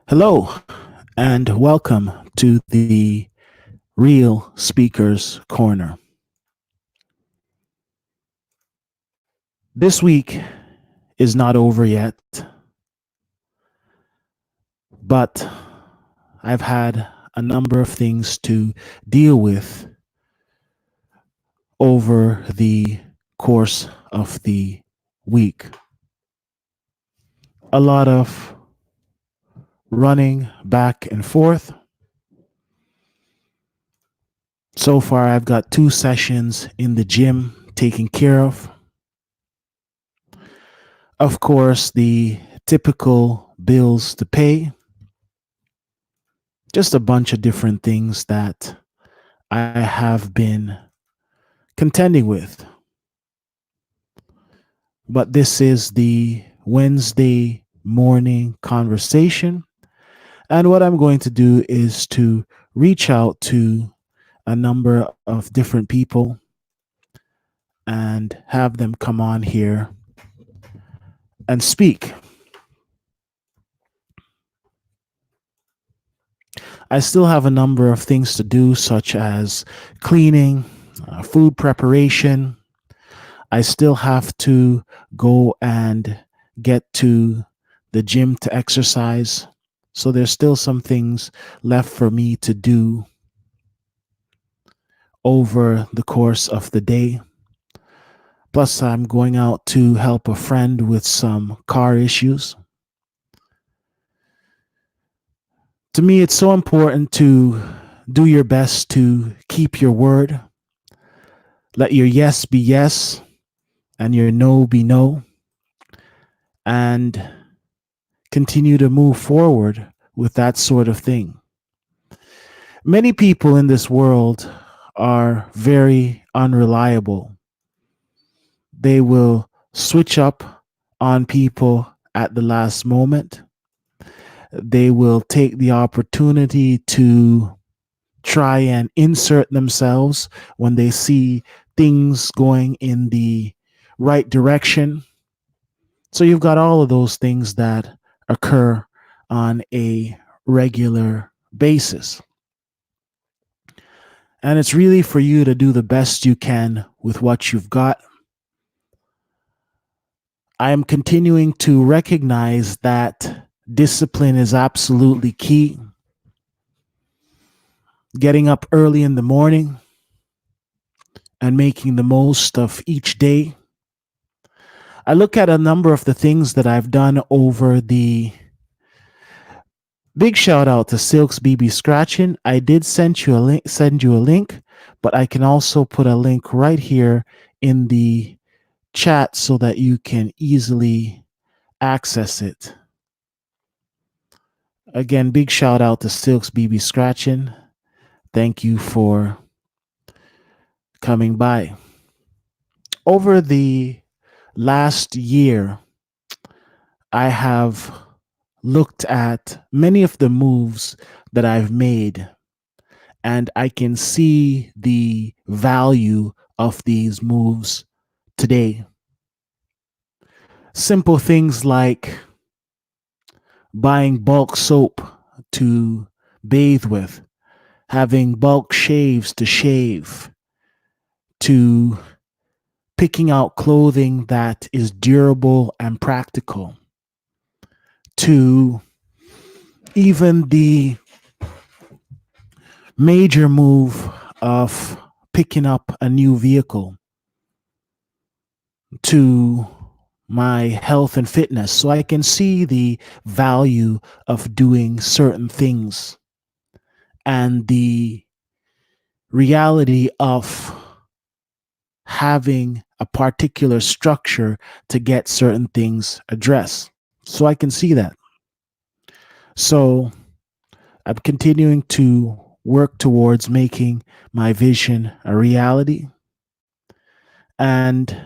Hello, and welcome to the Real Speakers Corner. This week is not over yet, but I've had a number of things to deal with over the course of the week. A lot of running back and forth. So far, I've got 2 sessions in the gym taken care of. Of course, the typical bills to pay, just a bunch of different things that I have been contending with. But this is the Wednesday morning conversation. And what I'm going to do is to reach out to a number of different people and have them come on here and speak. I still have a number of things to do, such as cleaning, food preparation. I still have to go and get to the gym to exercise. So there's still some things left for me to do over the course of the day. Plus, I'm going out to help a friend with some car issues. To me, it's so important to do your best to keep your word. Let your yes be yes and your no be no. And continue to move forward with that sort of thing. Many people in this world are very unreliable. They will switch up on people at the last moment. They will take the opportunity to try and insert themselves when they see things going in the right direction. So you've got all of those things that occur on a regular basis. And it's really for you to do the best you can with what you've got. I am continuing to recognize that discipline is absolutely key. Getting up early in the morning and making the most of each day. I look at a number of the things that I've done over the big shout out to Silks BB Scratching. I did send you a link, but I can also put a link right here in the chat so that you can easily access it. Again, big shout out to Silks BB Scratching. Thank you for coming by. Over the last year, I have looked at many of the moves that I've made, and I can see the value of these moves today. Simple things like buying bulk soap to bathe with, having bulk shaves to shave, to picking out clothing that is durable and practical, to even the major move of picking up a new vehicle, to my health and fitness. So I can see the value of doing certain things and the reality of having a particular structure to get certain things addressed. So I can see that. So I'm continuing to work towards making my vision a reality. And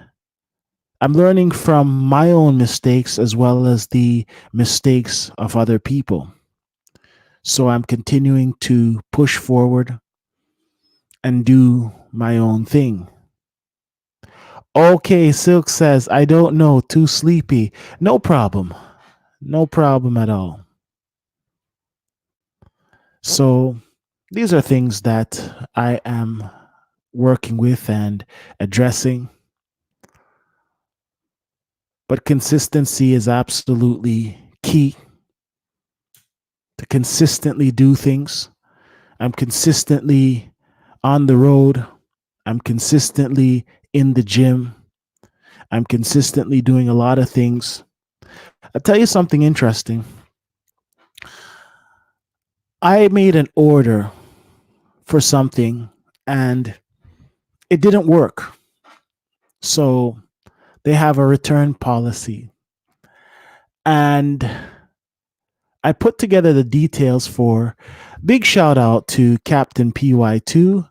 I'm learning from my own mistakes as well as the mistakes of other people. So I'm continuing to push forward and do my own thing. Okay, Silk says, I don't know, too sleepy. No problem. No problem at all. So these are things that I am working with and addressing, but consistency is absolutely key to consistently do things. I'm consistently on the road. I'm consistently in the gym. I'm consistently doing a lot of things. I'll tell you something interesting. I made an order for something and it didn't work. So they have a return policy. And I put together the details for big shout out to Captain PY2.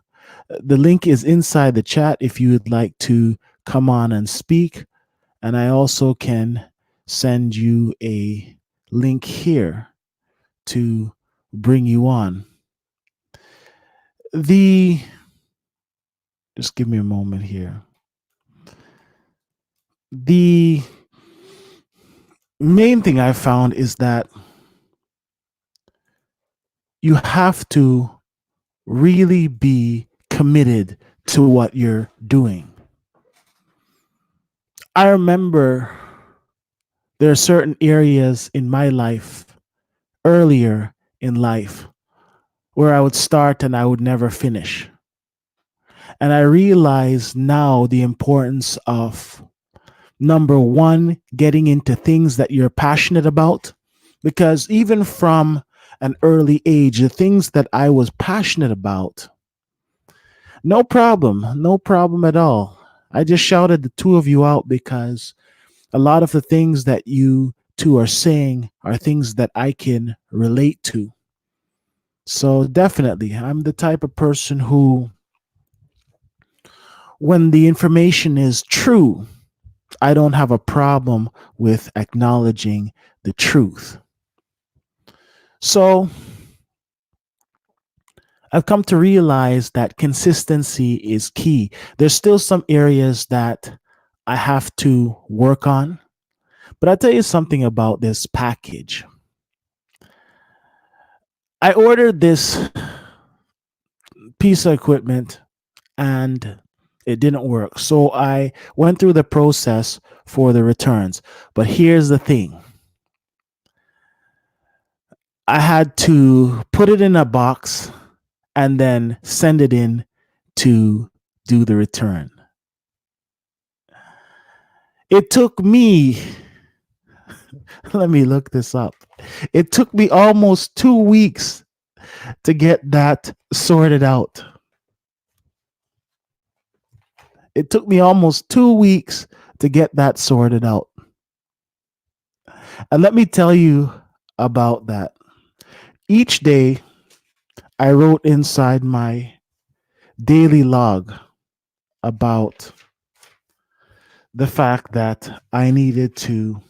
The link is inside the chat if you would like to come on and speak. And I also can send you a link here to bring you on. The Just give me a moment here. The main thing I found is that you have to really be committed to what you're doing. I remember there are certain areas in my life earlier in life where I would start and I would never finish. And I realize now the importance of number one, getting into things that you're passionate about. Because even from an early age, the things that I was passionate about, no problem at all. I just shouted the two of you out because a lot of the things that you two are saying are things that I can relate to. So definitely, I'm the type of person who, when the information is true, I don't have a problem with acknowledging the truth. So I've come to realize that consistency is key. There's still some areas that I have to work on, but I'll tell you something about this package. I ordered this piece of equipment and it didn't work. So I went through the process for the returns. But here's the thing, I had to put it in a box and then send it in to do the return. It took me, let me look this up. It took me almost 2 weeks to get that sorted out. It took me almost 2 weeks to get that sorted out. And let me tell you about that. Each day, I wrote inside my daily log about the fact that I needed to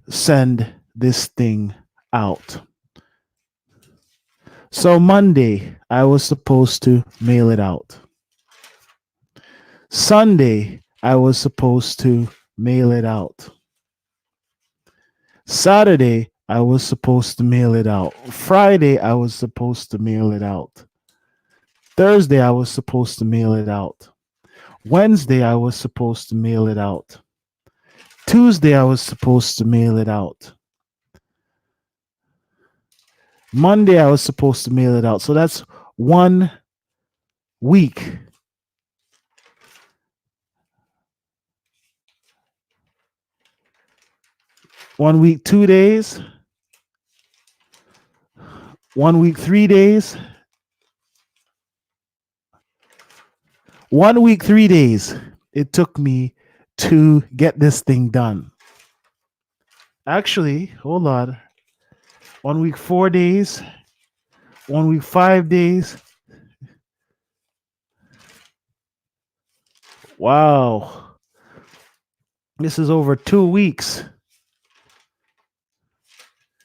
send this thing out. So Monday, I was supposed to mail it out. Sunday, I was supposed to mail it out. Saturday, I was supposed to mail it out. Friday, I was supposed to mail it out. Thursday, I was supposed to mail it out. Wednesday, I was supposed to mail it out. Tuesday, I was supposed to mail it out. Monday, I was supposed to mail it out. So that's 1 week. 1 week, 2 days. 1 week, 3 days. 1 week, 3 days. It took me to get this thing done. Actually, hold on. 1 week, 4 days. 1 week, 5 days. Wow. This is over 2 weeks.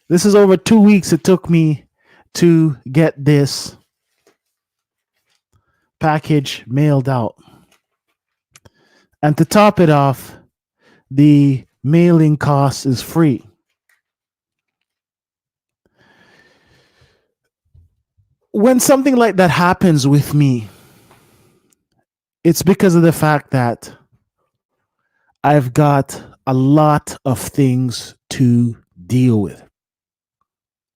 This is over 2 weeks it took me to get this package mailed out. And to top it off, the mailing cost is free. When something like that happens with me, it's because of the fact that I've got a lot of things to deal with.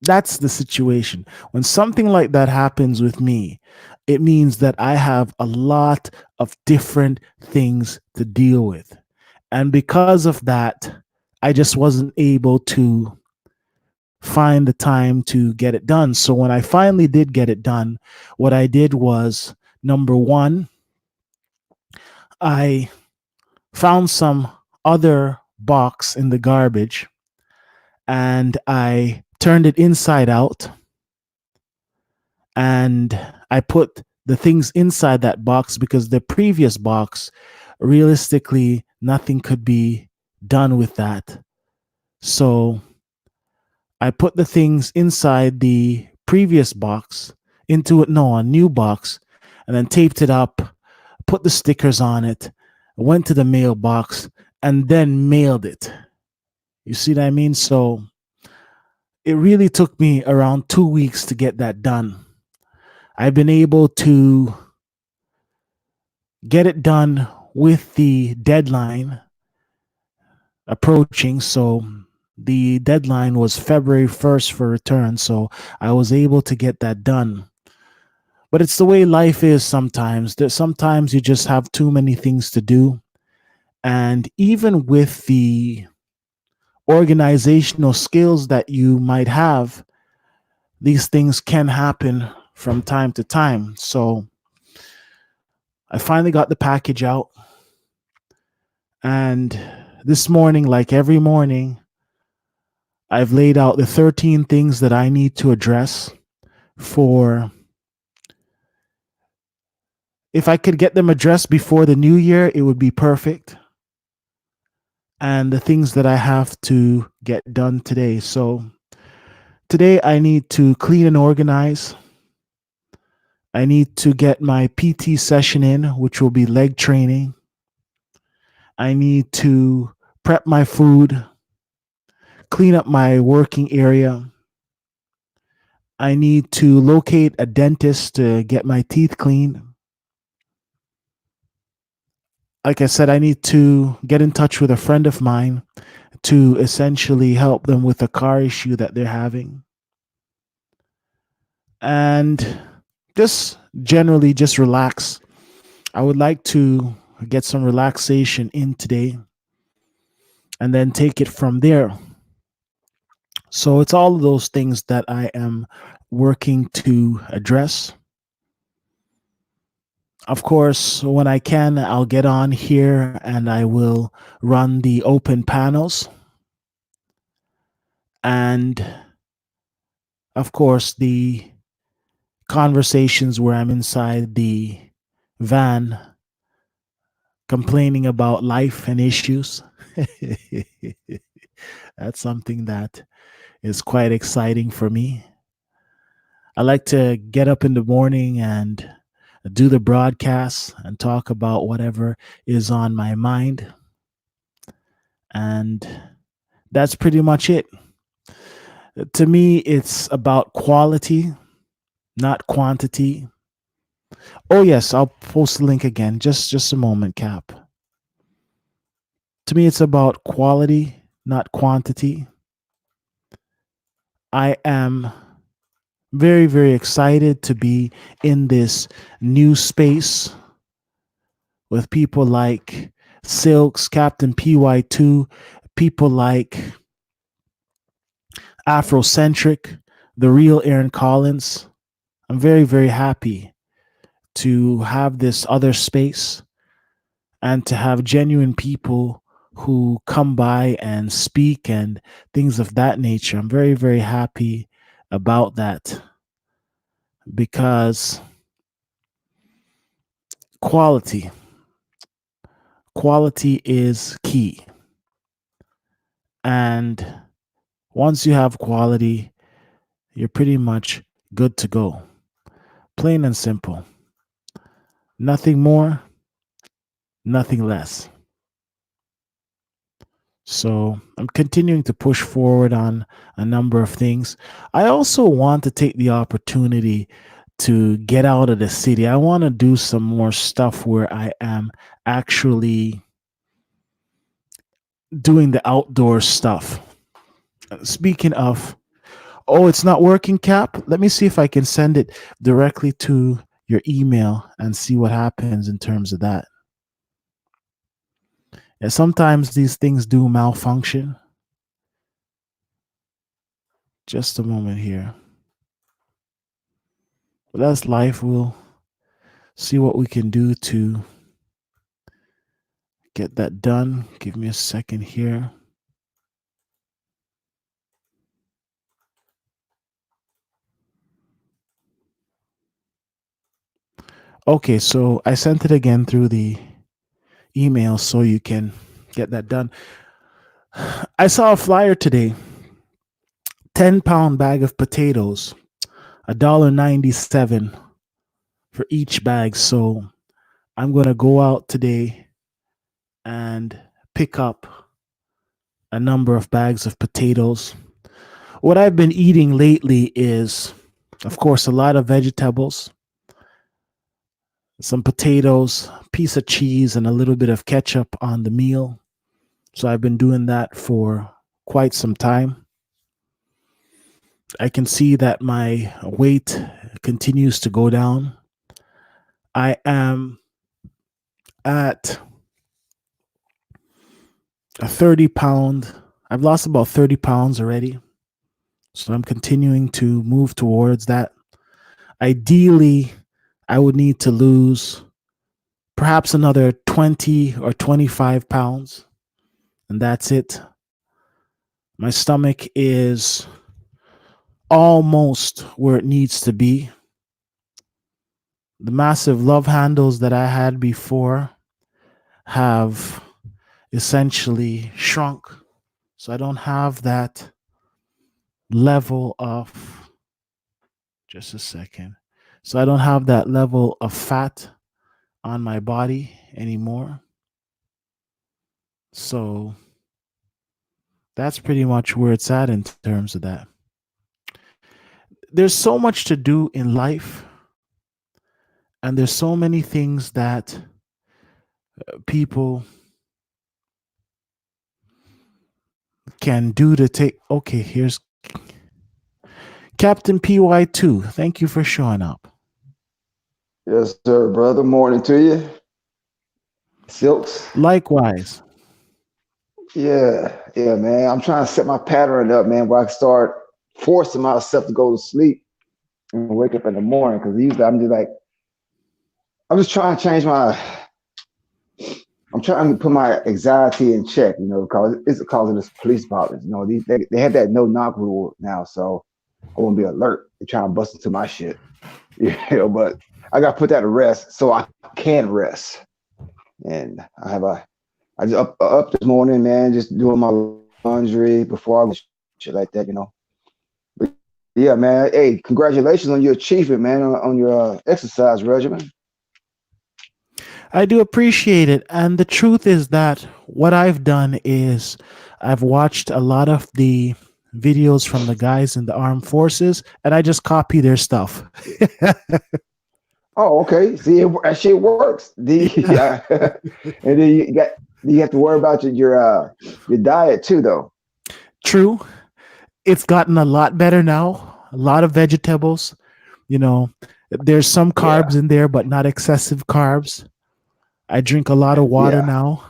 That's the situation. When something like that happens with me, it means that I have a lot of different things to deal with. And because of that, I just wasn't able to find the time to get it done. So when I finally did get it done, what I did was number one, I found some other box in the garbage and I turned it inside out and I put the things inside that box because the previous box, realistically, nothing could be done with that. So I put the things inside the previous box into it, no, a new box, and then taped it up, put the stickers on it, went to the mailbox, and then mailed it. You see what I mean? So it really took me around 2 weeks to get that done. I've been able to get it done with the deadline approaching. So the deadline was February 1st for return. So I was able to get that done. But it's the way life is sometimes. Sometimes you just have too many things to do. And even with the organizational skills that you might have, these things can happen from time to time. So I finally got the package out. And this morning, like every morning, I've laid out the 13 things that I need to address for. If I could get them addressed before the new year, it would be perfect. And the things that I have to get done today. So today I need to clean and organize. I need to get my PT session in, which will be leg training. I need to prep my food, clean up my working area. I need to locate a dentist to get my teeth cleaned. Like I said, I need to get in touch with a friend of mine to essentially help them with a car issue that they're having. And just generally just relax. I would like to get some relaxation in today and then take it from there. So it's all of those things that I am working to address. Of course, when I can, I'll get on here and I will run the open panels. And of course, the conversations where I'm inside the van complaining about life and issues. That's something that is quite exciting for me. I like to get up in the morning and do the broadcast and talk about whatever is on my mind. And that's pretty much it. To me, it's about quality, not quantity. Oh yes, I'll post the link again. Just a moment, Cap. To me, it's about quality, not quantity. I am very, very excited to be in this new space with people like Silks, Captain PY2, people like Afrocentric, the real Aaron Collins. I'm very, very happy to have this other space and to have genuine people who come by and speak and things of that nature. I'm very, very happy about that because quality, quality is key. And once you have quality, you're pretty much good to go. Plain and simple. Nothing more, nothing less. So I'm continuing to push forward on a number of things. I also want to take the opportunity to get out of the city. I want to do some more stuff where I am actually doing the outdoor stuff. Speaking of, oh, it's not working, Cap. Let me see if I can send it directly to your email and see what happens in terms of that. Yeah, sometimes these things do malfunction. Just a moment here. But that's life. We'll see what we can do to get that done. Give me a second here. Okay, so I sent it again through the email so you can get that done. I saw a flyer today, 10-pound bag of potatoes, $1.97 for each bag. So I'm going to go out today and pick up a number of bags of potatoes. What I've been eating lately is, of course, a lot of vegetables, some potatoes, piece of cheese, and a little bit of ketchup on the meal. So I've been doing that for quite some time. I can see that my weight continues to go down. I am at a 30 pound, I've lost about 30 pounds already. So I'm continuing to move towards that. Ideally, I would need to lose perhaps another 20 or 25 pounds, and that's it. My stomach is almost where it needs to be. The massive love handles that I had before have essentially shrunk. So I don't have that level of, just a second. So I don't have that level of fat on my body anymore. So that's pretty much where it's at in terms of that. There's so much to do in life, and there's so many things that people can do to take. Okay, here's Captain PY2. Thank you for showing up. Yes, sir, brother. Morning to you. Silks. Likewise. Yeah, man. I'm trying to set my pattern up, man, where I can start forcing myself to go to sleep and wake up in the morning. Because usually I'm just trying to change I'm trying to put my anxiety in check, because it's causing this police violence. They have that no knock rule now, so I won't be alert. They're trying to bust into my shit, but I got to put that to rest so I can rest. And I just up this morning, man, just doing my laundry before I go shit like that. But yeah, man. Hey, congratulations on your achievement, man, on your exercise regimen. I do appreciate it. And the truth is that what I've done is I've watched a lot of the videos from the guys in the armed forces and I just copy their stuff. Oh, okay. See, that shit works. Yeah, And then you have to worry about your diet too, though. true. It's gotten a lot better now. A lot of vegetables, you know, there's some carbs Yeah, in there, but not excessive carbs. I drink a lot of water yeah, now.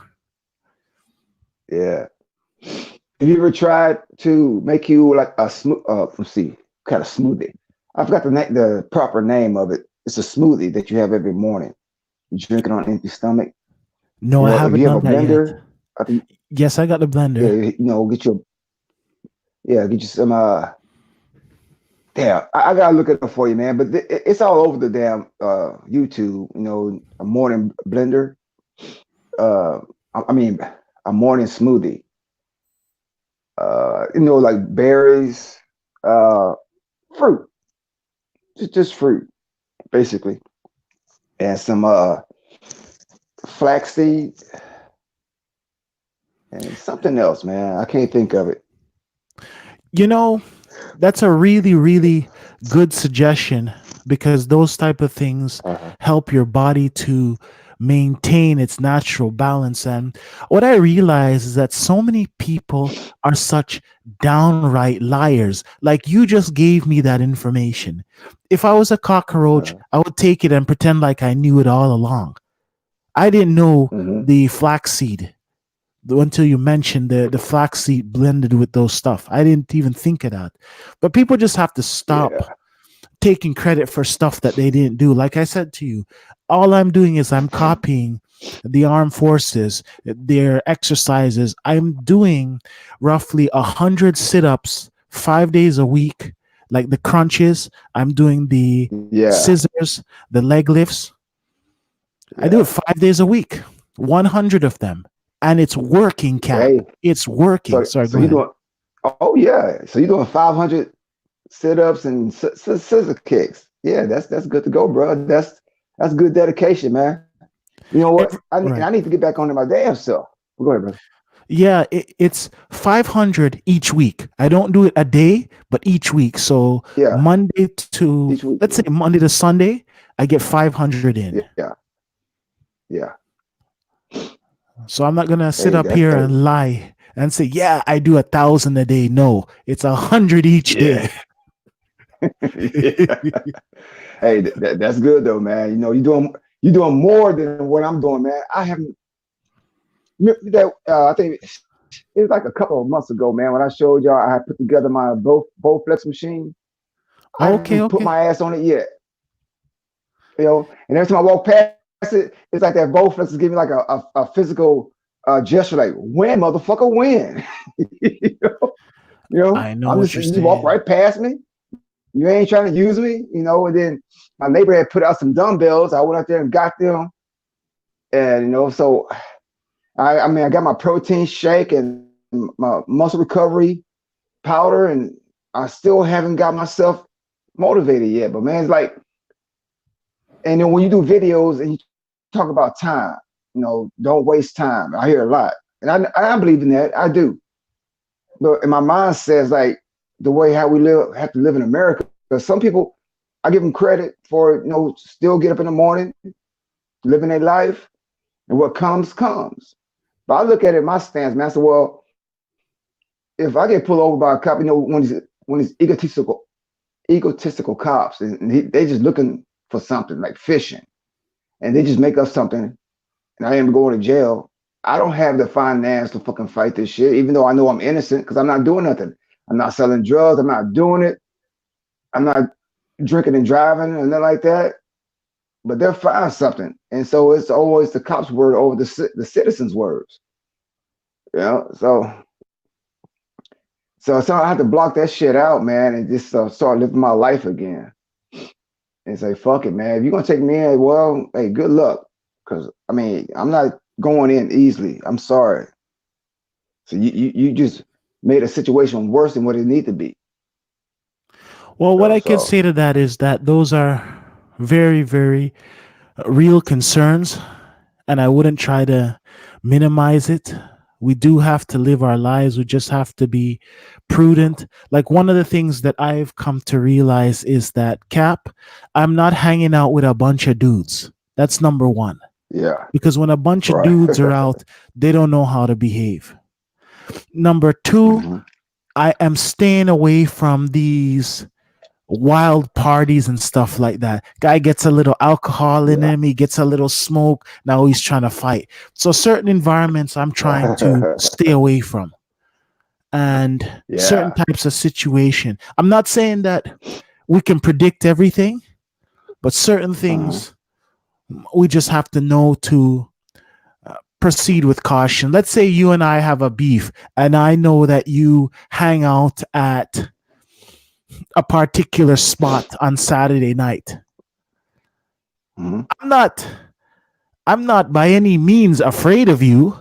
yeah. Have you ever tried to make you like a smooth? Let's see, kind of smoothie. I forgot the proper name of it. It's a smoothie that you have every morning. You drink it on an empty stomach. No, I If haven't you have done a that yet. blender, I think Yes, I got the yeah, blender. get you some. Yeah, I gotta look it up for you, man. But it's all over the damn YouTube. A morning blender. I mean, a morning smoothie. Like berries, uh, fruit, just fruit, basically, and some flaxseed and something else, man. I can't think of it. You know, that's a really, really good suggestion. because those type of things Uh-huh. help your body to maintain its natural balance. And what I realize is that so many people are such downright liars. Like, you just gave me that information. If I was a cockroach, Uh-huh. I would take it and pretend like I knew it all along. I didn't know Hmm. the flaxseed until you mentioned the flaxseed blended with those stuff. I didn't even think of that. But people just have to stop Yeah. taking credit for stuff that they didn't do. Like I said to you, all I'm doing is I'm copying the armed forces, their exercises. I'm doing roughly 100 sit-ups 5 days a week, like the crunches. I'm doing the Yeah. scissors, the leg lifts. I do it Yeah. 5 days a week, 100 of them. And it's working, Cap. Hey. It's working. So Sorry, so go you ahead. doing? Oh yeah. So you doing 500 sit-ups and scissor kicks? Yeah, that's good to go, bro. That's good dedication, man. You know what? I Right. need to get back onto my damn self. Go ahead, bro. Yeah, it's 500 each week. I don't do it a day, but each week. So Yeah. Monday to, Each week. let's say Monday to Sunday, I get 500 in. Yeah. Yeah. So I'm not going to sit Hey, up that's here hey. and lie and say, yeah, I do 1,000 a day. No, it's 100 each Yeah. day. Yeah. Hey, that's good though, man. You know, you doing more than what I'm doing, man. I haven't that I think it was like a couple of months ago, man, when I showed y'all I had put together my Bowflex machine. I Okay, haven't put okay. my ass on it yet. You know, and every time I walk past it, it's like that Bowflex is giving me like a physical gesture, like win, motherfucker, win. you know, I know I'm what just you're you walk saying. right past me. You ain't trying to use me, and then my neighbor had put out some dumbbells. I went out there and got them, and so I mean, I got my protein shake and my muscle recovery powder, and I still haven't got myself motivated yet. But man, it's like, and then when you do videos and you talk about time, don't waste time. I hear a lot, and I believe in that. I do, but in my mind says like the way how we live have to live in America. Because some people, I give them credit for still get up in the morning, living their life, and what comes comes. But I look at it, my stance, man. I said, well, if I get pulled over by a cop, when these egotistical cops, and they just looking for something like fishing, and they just make up something, and I end up going to jail. I don't have the finance to fucking fight this shit, even though I know I'm innocent because I'm not doing nothing. I'm not selling drugs. I'm not doing it. I'm not drinking and driving and nothing like that. But they'll find something, and so it's always the cops' word over the citizens' words. So so I have to block that shit out, man, and just start living my life again and say, fuck it, man. If you're gonna take me in, well, hey, good luck. Cause I mean, I'm not going in easily. I'm sorry. So you just made a situation worse than what it need to be. Well, what I can So say to that is that those are very, very real concerns, and I wouldn't try to minimize it. We do have to live our lives. We just have to be prudent. Like, one of the things that I've come to realize is that, Cap, I'm not hanging out with a bunch of dudes. That's number one. yeah, Because when a bunch of right. dudes are out, they don't know how to behave. Number two, Hmm. I am staying away from these wild parties and stuff like that. Guy gets a little alcohol in Yeah. him, he gets a little smoke, now he's trying to fight. So certain environments I'm trying to stay away from, and certain Yeah. types of situation. I'm not saying that we can predict everything, but certain Uh-huh. things we just have to know to proceed with caution. Let's say you and I have a beef, and I know that you hang out at a particular spot on Saturday night. Hmm. I'm not I'm not by any means afraid of you,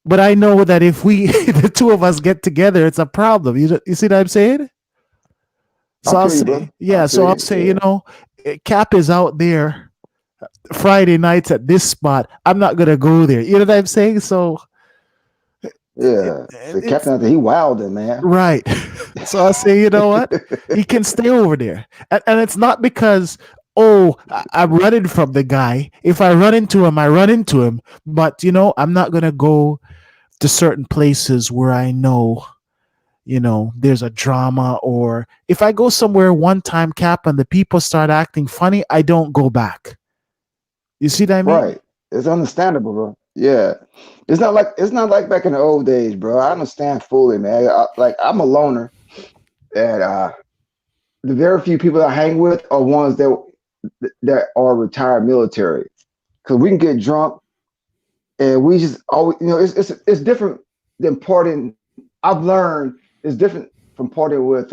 but I know that if we the two of us get together, it's a problem. You see what I'm saying? I So I'll feel you, say, brother. I yeah. feel So I'll you. say, Yeah. Cap is out there Friday nights at this spot. I'm not gonna go there. You know what I'm saying? So Yeah. The it's captain out there, he wilding, man. right. So I'll say, you know what? He can stay over there, and it's not because Oh, I'm running from the guy. If I run into him, I run into him. But I'm not gonna go to certain places where I know there's a drama, or if I go somewhere one time, Cap, and the people start acting funny, I don't go back. You see what I mean? Right. It's understandable, bro. Yeah. It's not like back in the old days, bro. I understand fully, man. Like I'm a loner, and the very few people I hang with are ones that are retired military. Because we can get drunk and we just always, it's different than partying. I've learned it's different from partying with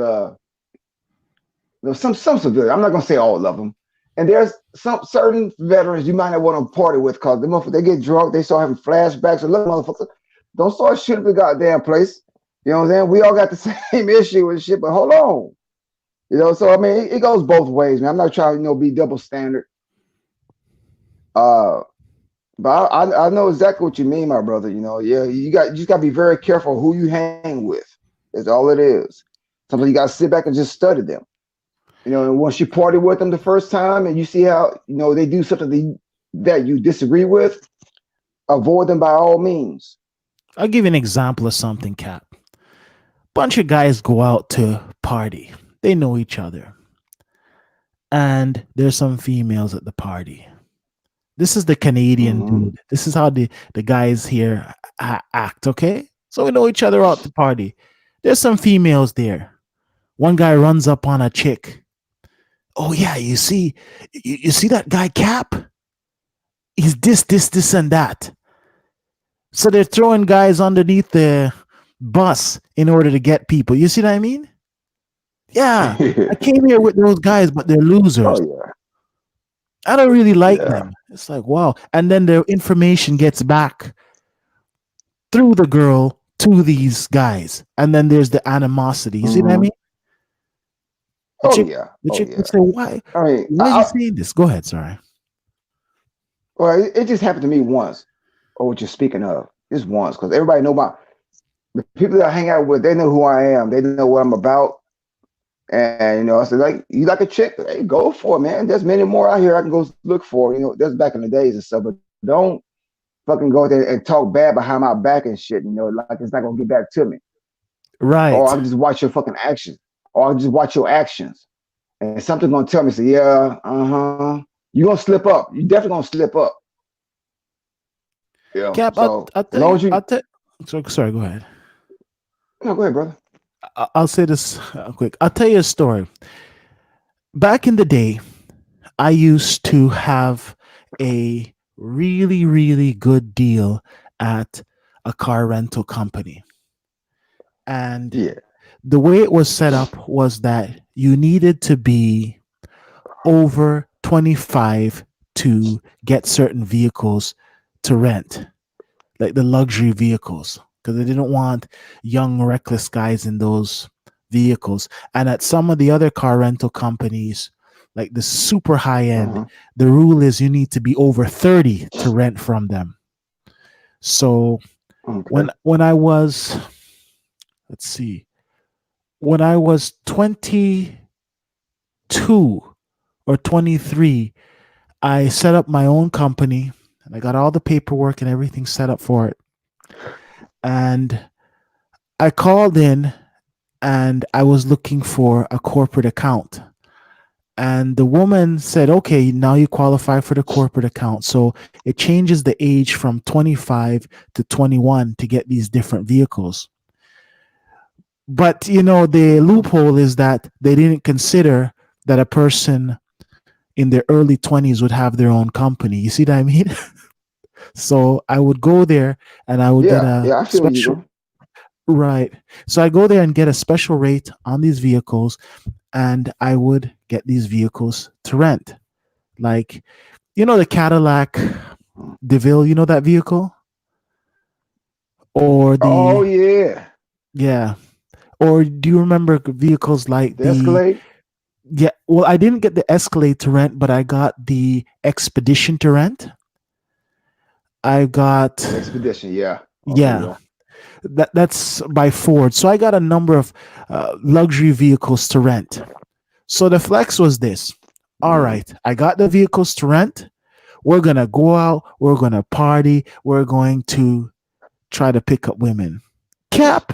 some civilians. I'm not gonna say all of them. And there's some certain veterans you might not want to party with because they get drunk, they start having flashbacks. And look, motherfucker, don't start shooting the goddamn place. You know what I'm saying? We all got the same issue and shit, but hold on. So I mean, it goes both ways, man. I'm not trying to, be double standard. Uh, but I know exactly what you mean, my brother. Yeah, you just got to be very careful who you hang with. That's all it is. Sometimes you got to sit back and just study them. And once you party with them the first time and you see how they do something that you disagree with, avoid them by all means. I'll give you an example of something, Cap. Bunch of guys go out to party. They know each other. And there's some females at the party. This is the Canadian Mm-hmm. dude. This is how the guys here act, okay? So we know each other out the party. There's some females there. One guy runs up on a chick. Oh yeah, you see that guy Cap? He's this, and that. So they're throwing guys underneath the bus in order to get people. You see what I mean? Yeah, I came here with those guys, but they're Oh losers. yeah, I don't really like yeah. them. It's like, wow. And then the information gets back through the girl to these guys. And then there's the animosity. You see what I Mm-hmm. mean? The Oh chick, yeah, the oh chick yeah. would say, why? I mean, Why are you saying this? Go ahead, sorry. well, it just happened to me once. Oh, what you're speaking of, just once, because everybody know the people that I hang out with. They know who I am. They know what I'm about. And I said, like, you like a chick? Hey, go for it, man. There's many more out here I can go look for. That's back in the days and stuff. But don't fucking go there and talk bad behind my back and shit. Like it's not gonna get back to me. Or I Right. can just watch your fucking actions. Or I can just watch your actions. And something's gonna tell me, say, yeah, uh-huh. You gonna slip up. You definitely gonna slip up. Cap, So I'll as tell long you, as you sorry, go ahead. no, go ahead, brother. I'll say this quick. I'll tell you a story. Back in the day, I used to have a really, really good deal at a car rental company. And Yeah. the way it was set up was that you needed to be over 25 to get certain vehicles to rent, like the luxury vehicles, because they didn't want young, reckless guys in those vehicles. And at some of the other car rental companies, like the super high end, Uh-huh. the rule is you need to be over 30 to rent from them. So Okay. when I was, let's see, when I was 22 or 23, I set up my own company and I got all the paperwork and everything set up for it. And I called in and I was looking for a corporate account. And the woman said, okay, now you qualify for the corporate account. So it changes the age from 25 to 21 to get these different vehicles. But, the loophole is that they didn't consider that a person in their early 20s would have their own company. You see what I mean? So I would go there and I would get Yeah, a yeah, I feel you, special, bro. right. So I go there and get a special rate on these vehicles, and I would get these vehicles to rent. Like, the Cadillac DeVille, that vehicle? Or Oh the, yeah. yeah. Or do you remember vehicles like The Escalade. yeah, well, I didn't get the Escalade to rent, but I got the Expedition to rent. I got, Expedition, yeah. Okay, yeah, yeah. that's by Ford. So I got a number of luxury vehicles to rent. So the flex was this. All right, I got the vehicles to rent. We're going to go out. We're going to party. We're going to try to pick up women. Cap,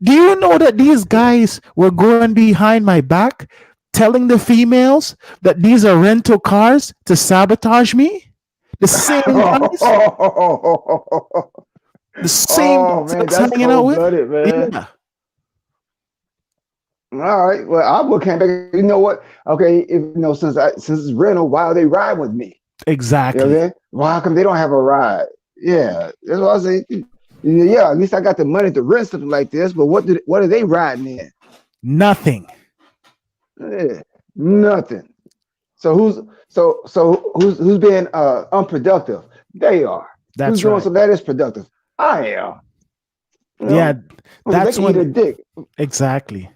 do you know that these guys were going behind my back telling the females that these are rental cars to sabotage me? The same guys, the same Oh guys I man, was that's hanging out cold with? blooded, man. Yeah, All right. Well, I would came back. You know what? Okay, if since it's rental, why are they riding with me? You know what I'm exactly. saying? Why come they don't have a ride? Yeah, that's what I say. Yeah, at least I got the money to rent something like this. But what are they riding in? Nothing. Yeah, nothing. So who's being unproductive? They are. Who's That's doing right. something that is productive? I am. You Yeah, know, okay, they that's can eat a when dick. exactly.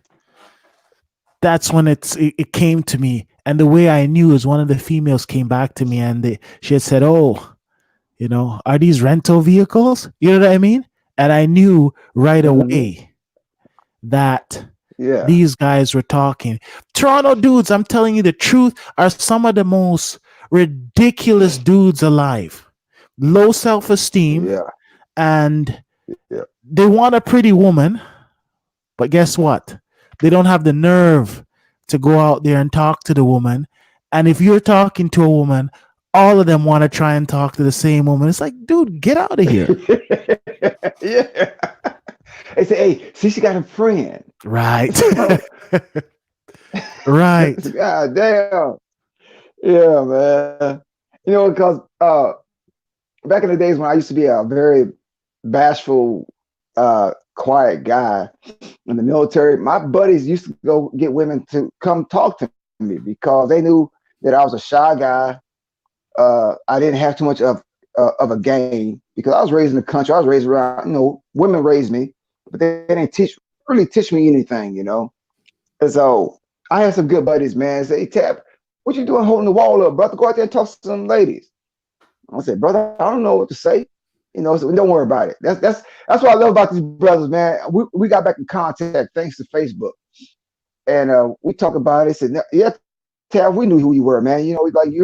That's when it came to me, and the way I knew is one of the females came back to me, and she had said, "Oh, are these rental vehicles?" You know what I mean? And I knew right Hmm. away that Yeah. these guys were talking. Toronto dudes, I'm telling you the truth, are some of the most ridiculous dudes alive. Low self esteem, Yeah. and Yeah. they want a pretty woman, but guess what? They don't have the nerve to go out there and talk to the woman. And if you're talking to a woman, all of them want to try and talk to the same woman. It's like, dude, get out of here. Yeah. They say, hey, see, she got a friend. Right. So, Right. God damn. Yeah, man. Because back in the days when I used to be a very bashful, quiet guy in the military, my buddies used to go get women to come talk to me because they knew that I was a shy guy. I didn't have too much of a game because I was raised in the country. I was raised around, women raised me, but they didn't really teach me anything. And so I had some good buddies, man. Say, hey, Tab, what you doing holding the wall up, brother? Go out there and talk to some ladies. I said, brother, I don't know what to say. So don't worry about it. That's what I love about these brothers, man. We got back in contact thanks to Facebook, and we talk about it. Said, yeah, Tab, we knew who you were, man. Like you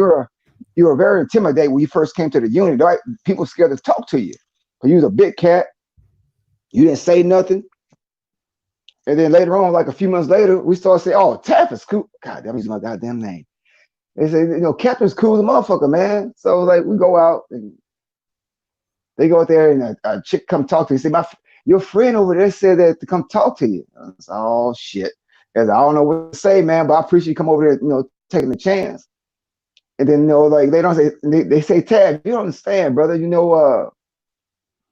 were very intimidating when you first came to the unit. Right? People scared to talk to you. You was a big cat. You didn't say nothing. And then later on, like a few months later, we started saying, "Oh, Taff is cool." God, that was my goddamn name. They say, Captain's cool as a motherfucker, man. So like we go out and they go out there and a chick come talk to you. Say, your friend over there said that to come talk to you. I said, oh shit. I don't know what to say, man, but I appreciate you come over there, taking the chance. And then like they don't say they say, Tab, you don't understand, brother.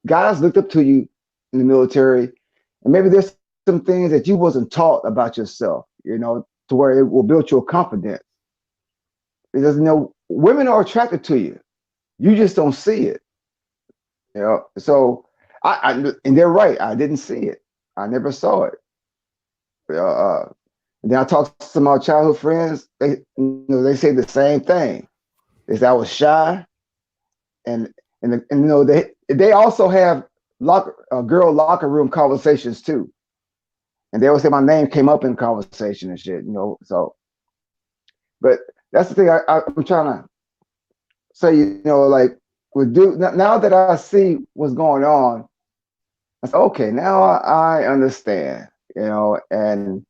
Guys looked up to you in the military, and maybe there's some things that you wasn't taught about yourself, to where it will build your confidence. Because women are attracted to you. You just don't see it. So and they're right. I didn't see it. I never saw it. And then I talked to some of my childhood friends. They say the same thing. They say I was shy, and they also have girl locker room conversations too. And they always say my name came up in conversation and shit. So, but that's the thing I'm trying to say. Like with dude, now that I see what's going on, I said, okay, now I understand. And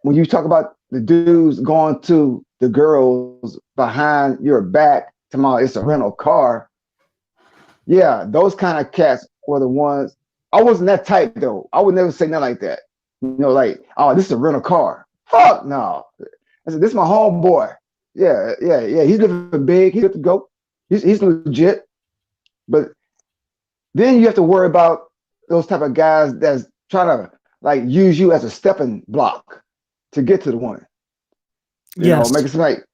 when you talk about the dudes going to the girls behind your back tomorrow, it's a rental car. Yeah, those kind of cats were the ones. I wasn't that type though. I would never say nothing like that. Like, oh, this is a rental car. Fuck no. I said, this is my homeboy. Yeah, yeah, yeah. He's living big. He's good to go. He's legit. But then you have to worry about those type of guys that's trying to like use you as a stepping block to get to the woman. Make Yes. it seem like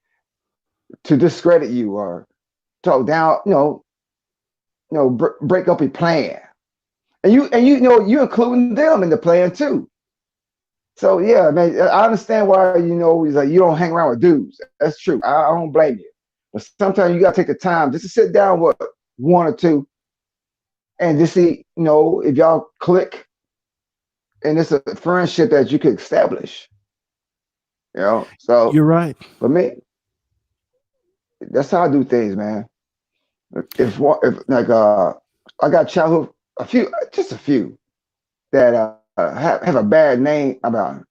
to discredit you or talk down. Break up your plan. And you're including them in the plan too. So yeah, man, I understand why he's like you don't hang around with dudes. That's true. I don't blame you. But sometimes you gotta take the time just to sit down with one or two and just see, if y'all click and it's a friendship that you could establish. So You're right. for me, That's how I do things, man. If like I got childhood a few, just a few that have a bad name about,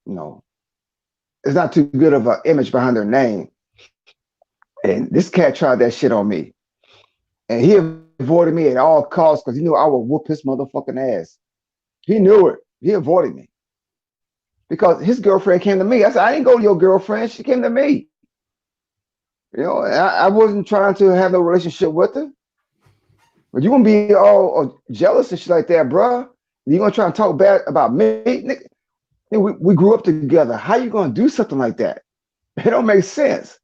it's not too good of an image behind their name. And this cat tried that shit on me, and he avoided me at all costs because he knew I would whoop his motherfucking ass. He knew it. He avoided me because his girlfriend came to me. I said, I didn't go to your girlfriend. She came to me. I wasn't trying to have no relationship with her. But you gonna be all jealous and shit like that, bro. You gonna try and talk bad about me? Nigga, we grew up together. How you gonna do something like that? It don't make sense.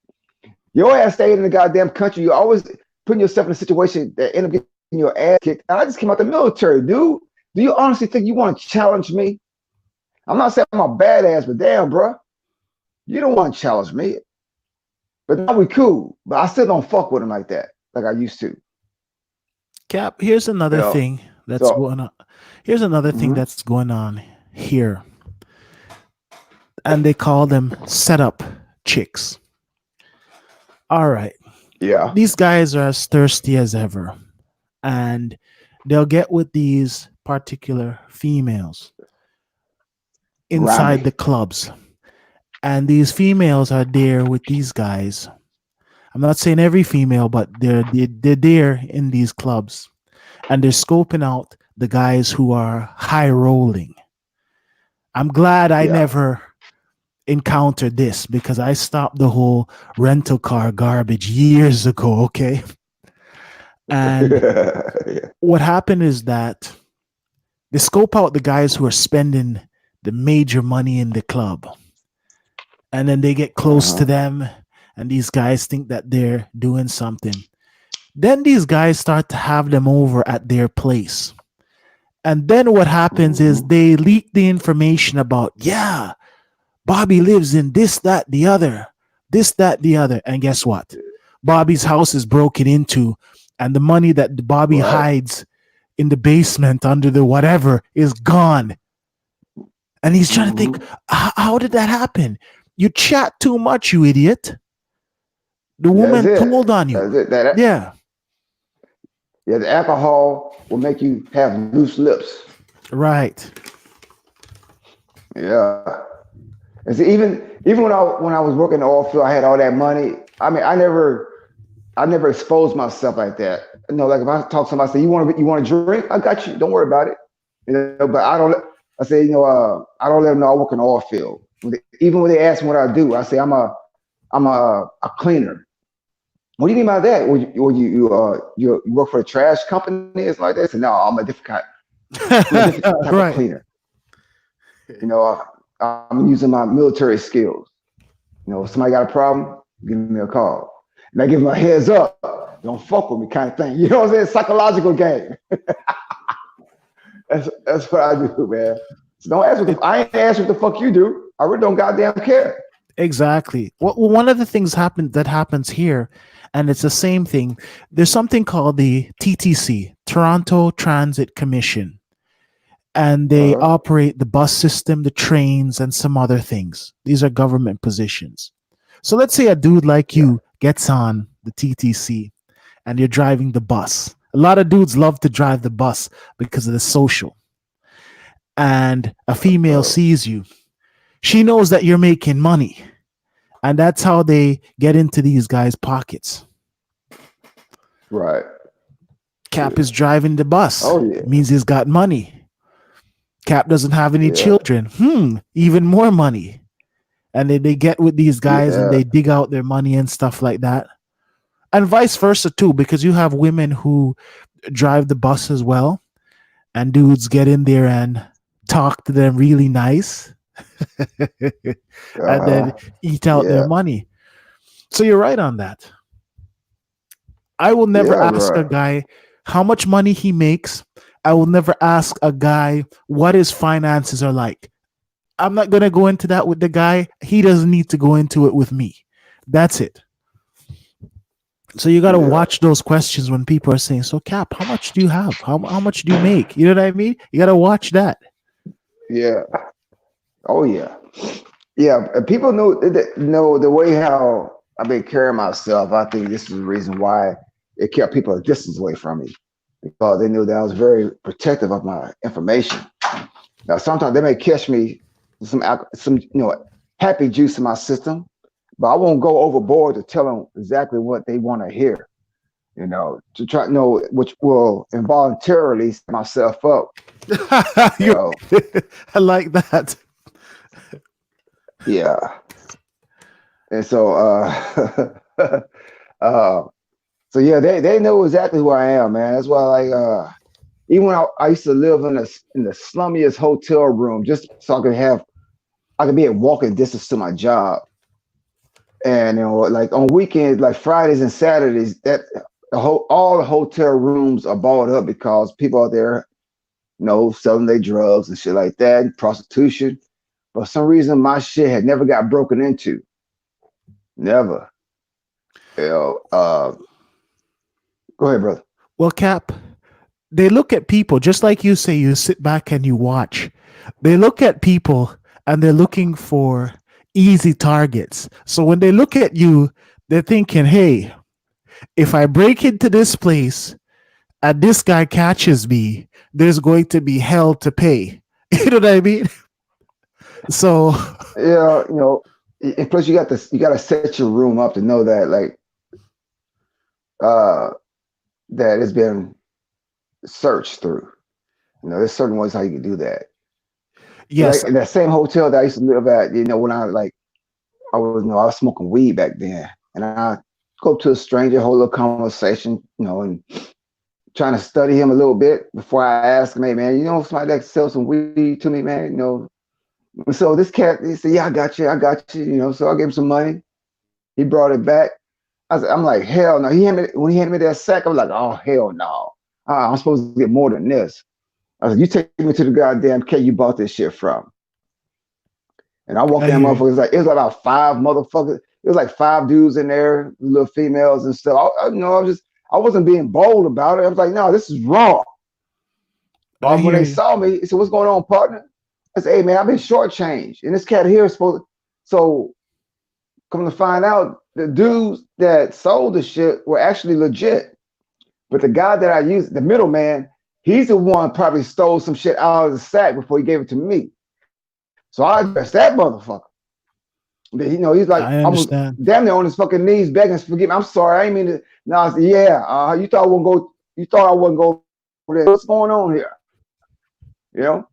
Your ass stayed in the goddamn country. You always putting yourself in a situation that end up getting your ass kicked. And I just came out the military, dude. Do you honestly think you want to challenge me? I'm not saying I'm a badass, but damn, bro, you don't want to challenge me. But now we cool. But I still don't fuck with him like that, like I used to. Cap, here's You another know. thing that's So, going on. Here's another thing mhm. that's going on here. And they call them setup chicks. All right. Yeah, These guys are as thirsty as ever. And they'll get with these particular females inside grimy. the clubs. And these females are there with these guys. I'm not saying every female, but they're there in these clubs. And they're scoping out the guys who are high rolling. I'm glad I Yeah. never encountered this because I stopped the whole rental car garbage years ago, okay? And Yeah. what happened is that they scope out the guys who are spending the major money in the club. And then they get close to Uh-huh. them, and these guys think that they're doing something. Then these guys start to have them over at their place. And then what happens is Mm-hmm. they leak the information about, yeah, Bobby lives in this, that, the other, this, that, the other. And guess what? Bobby's house is broken into, and the money that Bobby Right. hides in the basement under the whatever is gone. And he's trying to think, Mm-hmm. how did that happen? You chat too much, you idiot. The That's woman it. told on you. That's it. That Yeah, Yeah, the alcohol will make you have loose lips. right. Yeah. And see, even when I was working the oil field, I had all that money. I mean, I never exposed myself like that. Like if I talk to somebody, say you want to drink, I got you. Don't worry about it. But I don't. I say, I don't let them know I work in the oil field. Even when they ask me what I do, I say I'm a cleaner. What do you mean by that? You work for a trash company? It's like this. No, I'm a different type of Right. cleaner. I'm using my military skills. If somebody got a problem, give me a call. And I give them a heads up. Don't fuck with me, kind of thing. You know what I'm saying? Psychological game. That's what I do, man. So don't ask I ain't ask what the fuck you do. I really don't goddamn care. Exactly. Well, one of the things happens here, and it's the same thing. There's something called the TTC, Toronto Transit Commission, and they Uh-huh. operate the bus system, the trains, and some other things. These are government positions. So let's say a dude like Yeah. you gets on the TTC and you're driving the bus. A lot of dudes love to drive the bus because of the social. And a female Uh, sees you. She knows that you're making money. And that's how they get into these guys' pockets. right. Cap is driving the bus. Oh yeah. It means he's got money. Cap doesn't have any Yeah. children. Even more money. And they get with these guys and Yeah. they dig out their money and stuff like that. And vice versa too, because you have women who drive the bus as well, and dudes get in there and talk to them really nice and then Uh-huh. eat out their Yeah. money. So you're right on that. I will never Yeah. ask a Right. guy how much money he makes. I will never ask a guy what his finances are like. I'm not going to go into that with the guy. He doesn't need to go into it with me. That's it. So you got to Yeah. watch those questions when people are saying, "So Cap, how much do you have? How much do you make?" You know what I mean? You got to watch that. Yeah. Oh yeah. Yeah. People know the way how. I've been carrying myself. I think this is the reason why it kept people a distance away from me because they knew that I was very protective of my information. Now, sometimes they may catch me with some happy juice in my system, but I won't go overboard to tell them exactly what they want to hear. To try which will involuntarily set myself up. You You, know, I like that. yeah. And so, uh, so yeah, they know exactly who I am, man. That's why, like, even when I used to live in the slummiest hotel room, just so I could be at walking distance to my job. And like on weekends, like Fridays and Saturdays, that all the hotel rooms are balled up because people out there, selling their drugs and shit like that, and prostitution. For some reason, my shit had never got broken into. Never. You know, go ahead, brother. Well, Cap, they look at people just like you say. You sit back and you watch. They look at people and they're looking for easy targets. So when they look at you, they're thinking, "Hey, if I break into this place and this guy catches me, there's going to be hell to pay." You know what I mean? So, Yeah, and plus you got to set your room up to know that like uh that it's been searched through. There's certain ways how you can do that. yes, Like in that same hotel that I used to live at, when I was smoking weed back then, and I go up to a stranger, hold a conversation, and trying to study him a little bit before I ask him, hey man, somebody that sell some weed to me, man, So this cat, he said, yeah, I got you, So I gave him some money. He brought it back. I'm like, hell no. When he handed me that sack, I was like, oh hell no. I'm supposed to get more than this. I said, you take me to the goddamn K you bought this shit from. And I walked I in, hear you. motherfuckers, like it was like about five motherfuckers. It was like five dudes in there, little females and stuff. I wasn't being bold about it. I was like, no, this is wrong. I But when hear they you. saw me, he said, what's going on, partner? I said, hey man, I've been shortchanged. And this cat here is supposed to, so come to find out, the dudes that sold the shit were actually legit. But the guy that I used, the middleman, he's the one probably stole some shit out of the sack before he gave it to me. So I addressed that motherfucker. But, he's like I almost understand. damn near on his fucking knees begging, forgive me. I'm sorry, I ain't mean to. No, I said, yeah, you thought I wouldn't go. You thought I wouldn't go there. What's going on here? You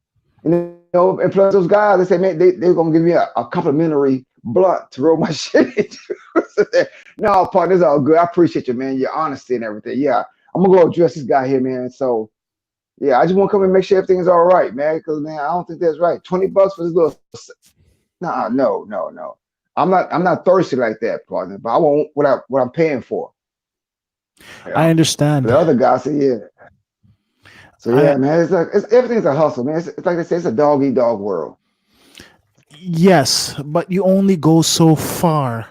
know, and plus those guys, they say, man, they're gonna give me a complimentary blunt to roll my shit into. No, partner, it's all good. I appreciate you, man. Your honesty and everything. Yeah, I'm gonna go address this guy here, man. So yeah, I just want to come and make sure everything's all right, man. Because man, I don't think that's right. $20 for this little. Nah, no. I'm not thirsty like that, partner. But I want what I'm paying for. I Yeah. But understand. the other guy said, yeah. So I yeah, man, everything's a hustle, man. It's like they say, it's a dog eat dog world. Yes, but you only go so far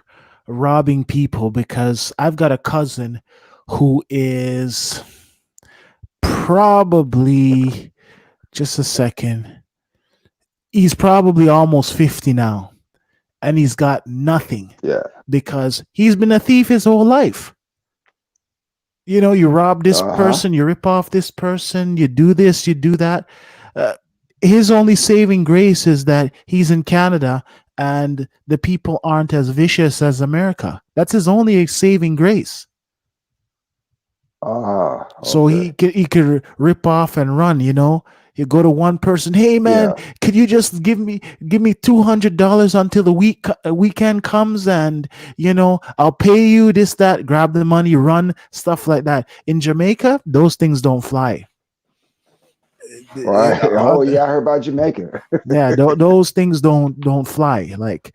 robbing people because I've got a cousin who is probably just a second. He's probably almost 50 now and he's got nothing Yeah. because he's been a thief his whole life. You rob this Uh huh. person, you rip off this person, you do this, you do that. Uh, his only saving grace is that he's in Canada and the people aren't as vicious as America. That's his only saving grace. So Okay. he could rip off and run. You go to one person, hey man, Yeah. could you just give me $200 until the weekend comes, and I'll pay you this that. Grab the money, run, stuff like that. In Jamaica, those things don't fly. Right. Oh yeah, I heard about Jamaica. Yeah, those things don't fly. Like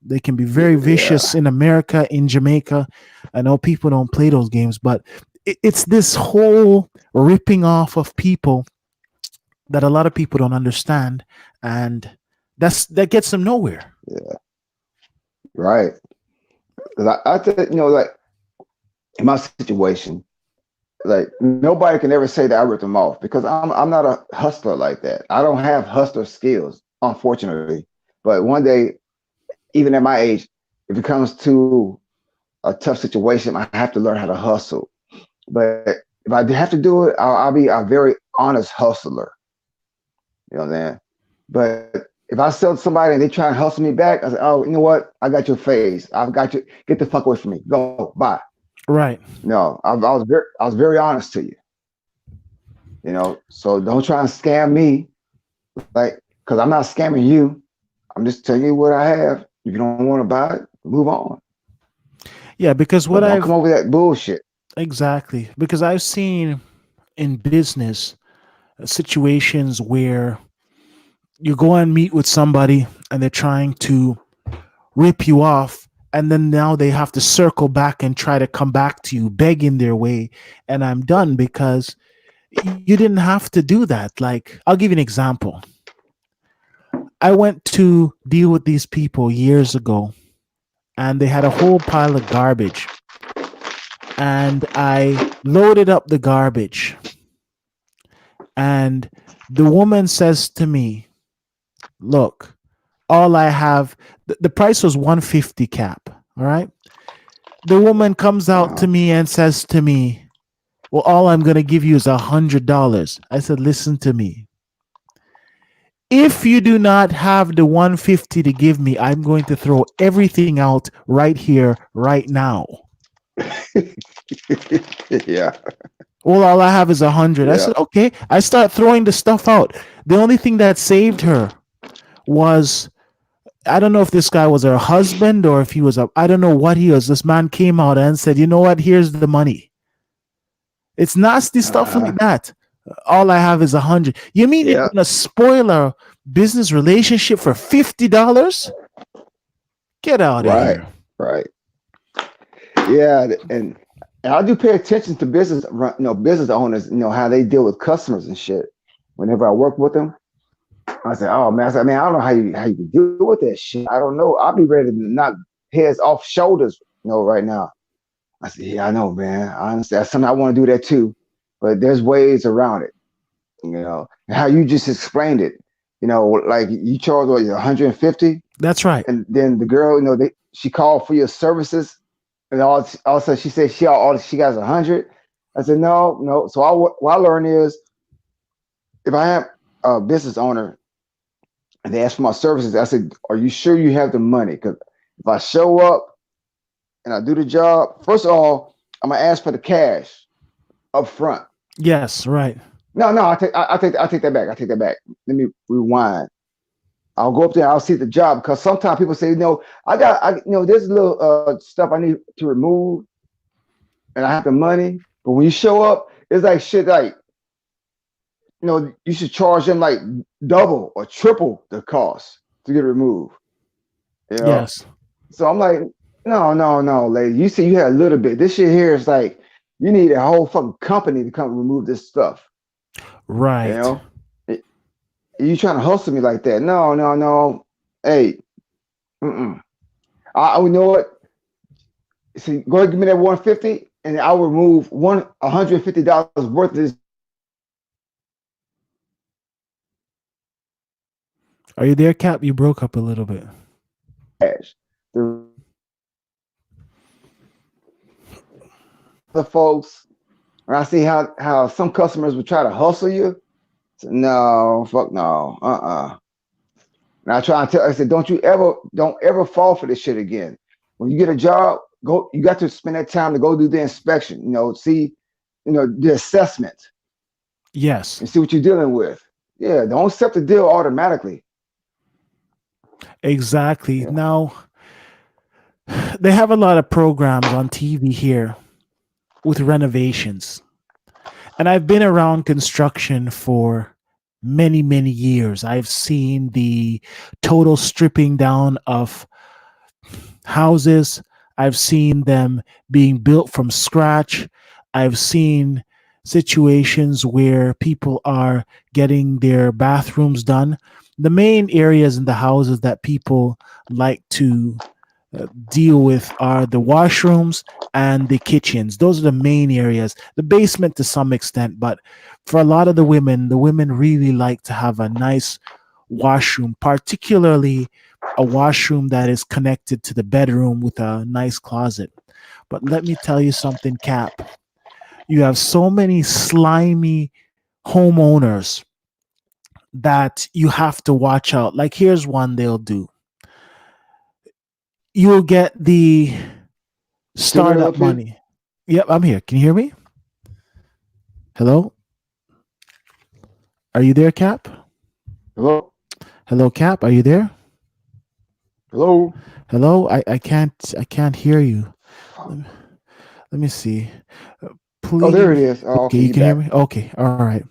they can be very vicious Yeah. in America, in Jamaica. I know people don't play those games, but it's this whole ripping off of people that a lot of people don't understand, and that gets them nowhere. Yeah. Right. 'Cause I think like in my situation, like nobody can ever say that I ripped them off because I'm not a hustler like that. I don't have hustler skills, unfortunately. But one day, even at my age, if it comes to a tough situation, I have to learn how to hustle. But if I have to do it, I'll be a very honest hustler. You know what I'm saying? But if I sell to somebody and they try and hustle me back, I say, oh, you know what? I got your face. I've got you. Get the fuck away from me. Go, bye. Right. No, I was very honest to you. You know, so don't try and scam me, like, because I'm not scamming you. I'm just telling you what I have. If you don't want to buy it, move on. Yeah, because But what don't come I've over that bullshit. exactly because I've seen in business situations where you go and meet with somebody and they're trying to rip you off, and then now they have to circle back and try to come back to you begging their way, and I'm done because you didn't have to do that. Like, I'll give you an example. I went to deal with these people years ago, and they had a whole pile of garbage, and I loaded up the garbage, and the woman says to me, look, all I have, the price was 150 cap. All right. The woman comes out to me and says to me, well, all I'm going to give you is $100. I said, listen to me. If you do not have the 150 to give me, I'm going to throw everything out right here, right now. Yeah, Well, all I have is 100. I yeah. said, okay. I start throwing the stuff out. The only thing that saved her was, I don't know if this guy was her husband or if he was I don't know what he was. This man came out and said, you know what? Here's the money. It's nasty stuff like Uh, that. All I have is 100. You mean you're yeah, gonna spoil a business relationship for $50? Get out of right, here. right. Yeah, and I do pay attention to business owners, how they deal with customers and shit. Whenever I work with them, I say, oh man, man, I don't know how you can deal with that shit. I don't know. I'll be ready to knock heads off shoulders, right now. I said, yeah, I know, man. I understand. Something I want to do that too, but there's ways around it. And how you just explained it. Like you charge what 150, That's right. and then the girl, she called for your services, and all of a sudden she said she got 100. I said no, no. So what I learned is if I have a business owner and they ask for my services, I said, are you sure you have the money? Because if I show up and I do the job, first of all, I'm gonna ask for the cash up front. Yes, right. No, no, I take that back. I take that back. Let me rewind. I'll go up there. I'll see the job because sometimes people say, there's a little stuff I need to remove, and I have the money. But when you show up, it's like shit. Like you should charge them like double or triple the cost to get it removed. You know. Yes. So I'm like, no, no, no, lady. You see, you had a little bit. This shit here is like you need a whole fucking company to come remove this stuff. You Right. know. You trying to hustle me like that? No, no, no. Hey, mm-mm. You know what? See, go ahead, give me that 150, and I'll remove $150 worth of this Are you there, Cap? You broke up a little bit. cash. The other folks, when I see how some customers would try to hustle you, say, no, fuck no, And I try and tell, I said, don't ever fall for this shit again. When you get a job, go. You got to spend that time to go do the inspection. See, the assessment Yes. and see what you're dealing with. Yeah, don't accept the deal automatically. Exactly. Yeah. Now, they have a lot of programs on TV here with renovations. And I've been around construction for many, many years. I've seen the total stripping down of houses. I've seen them being built from scratch. I've seen situations where people are getting their bathrooms done. The main areas in the houses that people like to deal with are the washrooms and the kitchens. Those are the main areas. The basement to some extent, but for a lot of the women really like to have a nice washroom, particularly a washroom that is connected to the bedroom with a nice closet. But let me tell you something, Cap. You have so many slimy homeowners that you have to watch out. Like, here's one they'll do. You'll get the You still there, startup LP? money. Yep, I'm here. Can you hear me? Hello? Are you there, Cap? Hello? Hello, Cap. Are you there? Hello? Hello? I can't hear you. Fuck. Let me, let me see. Uh, Oh, there it Please. is. Oh, Okay, okay, you you can hear back. me? Okay, all right.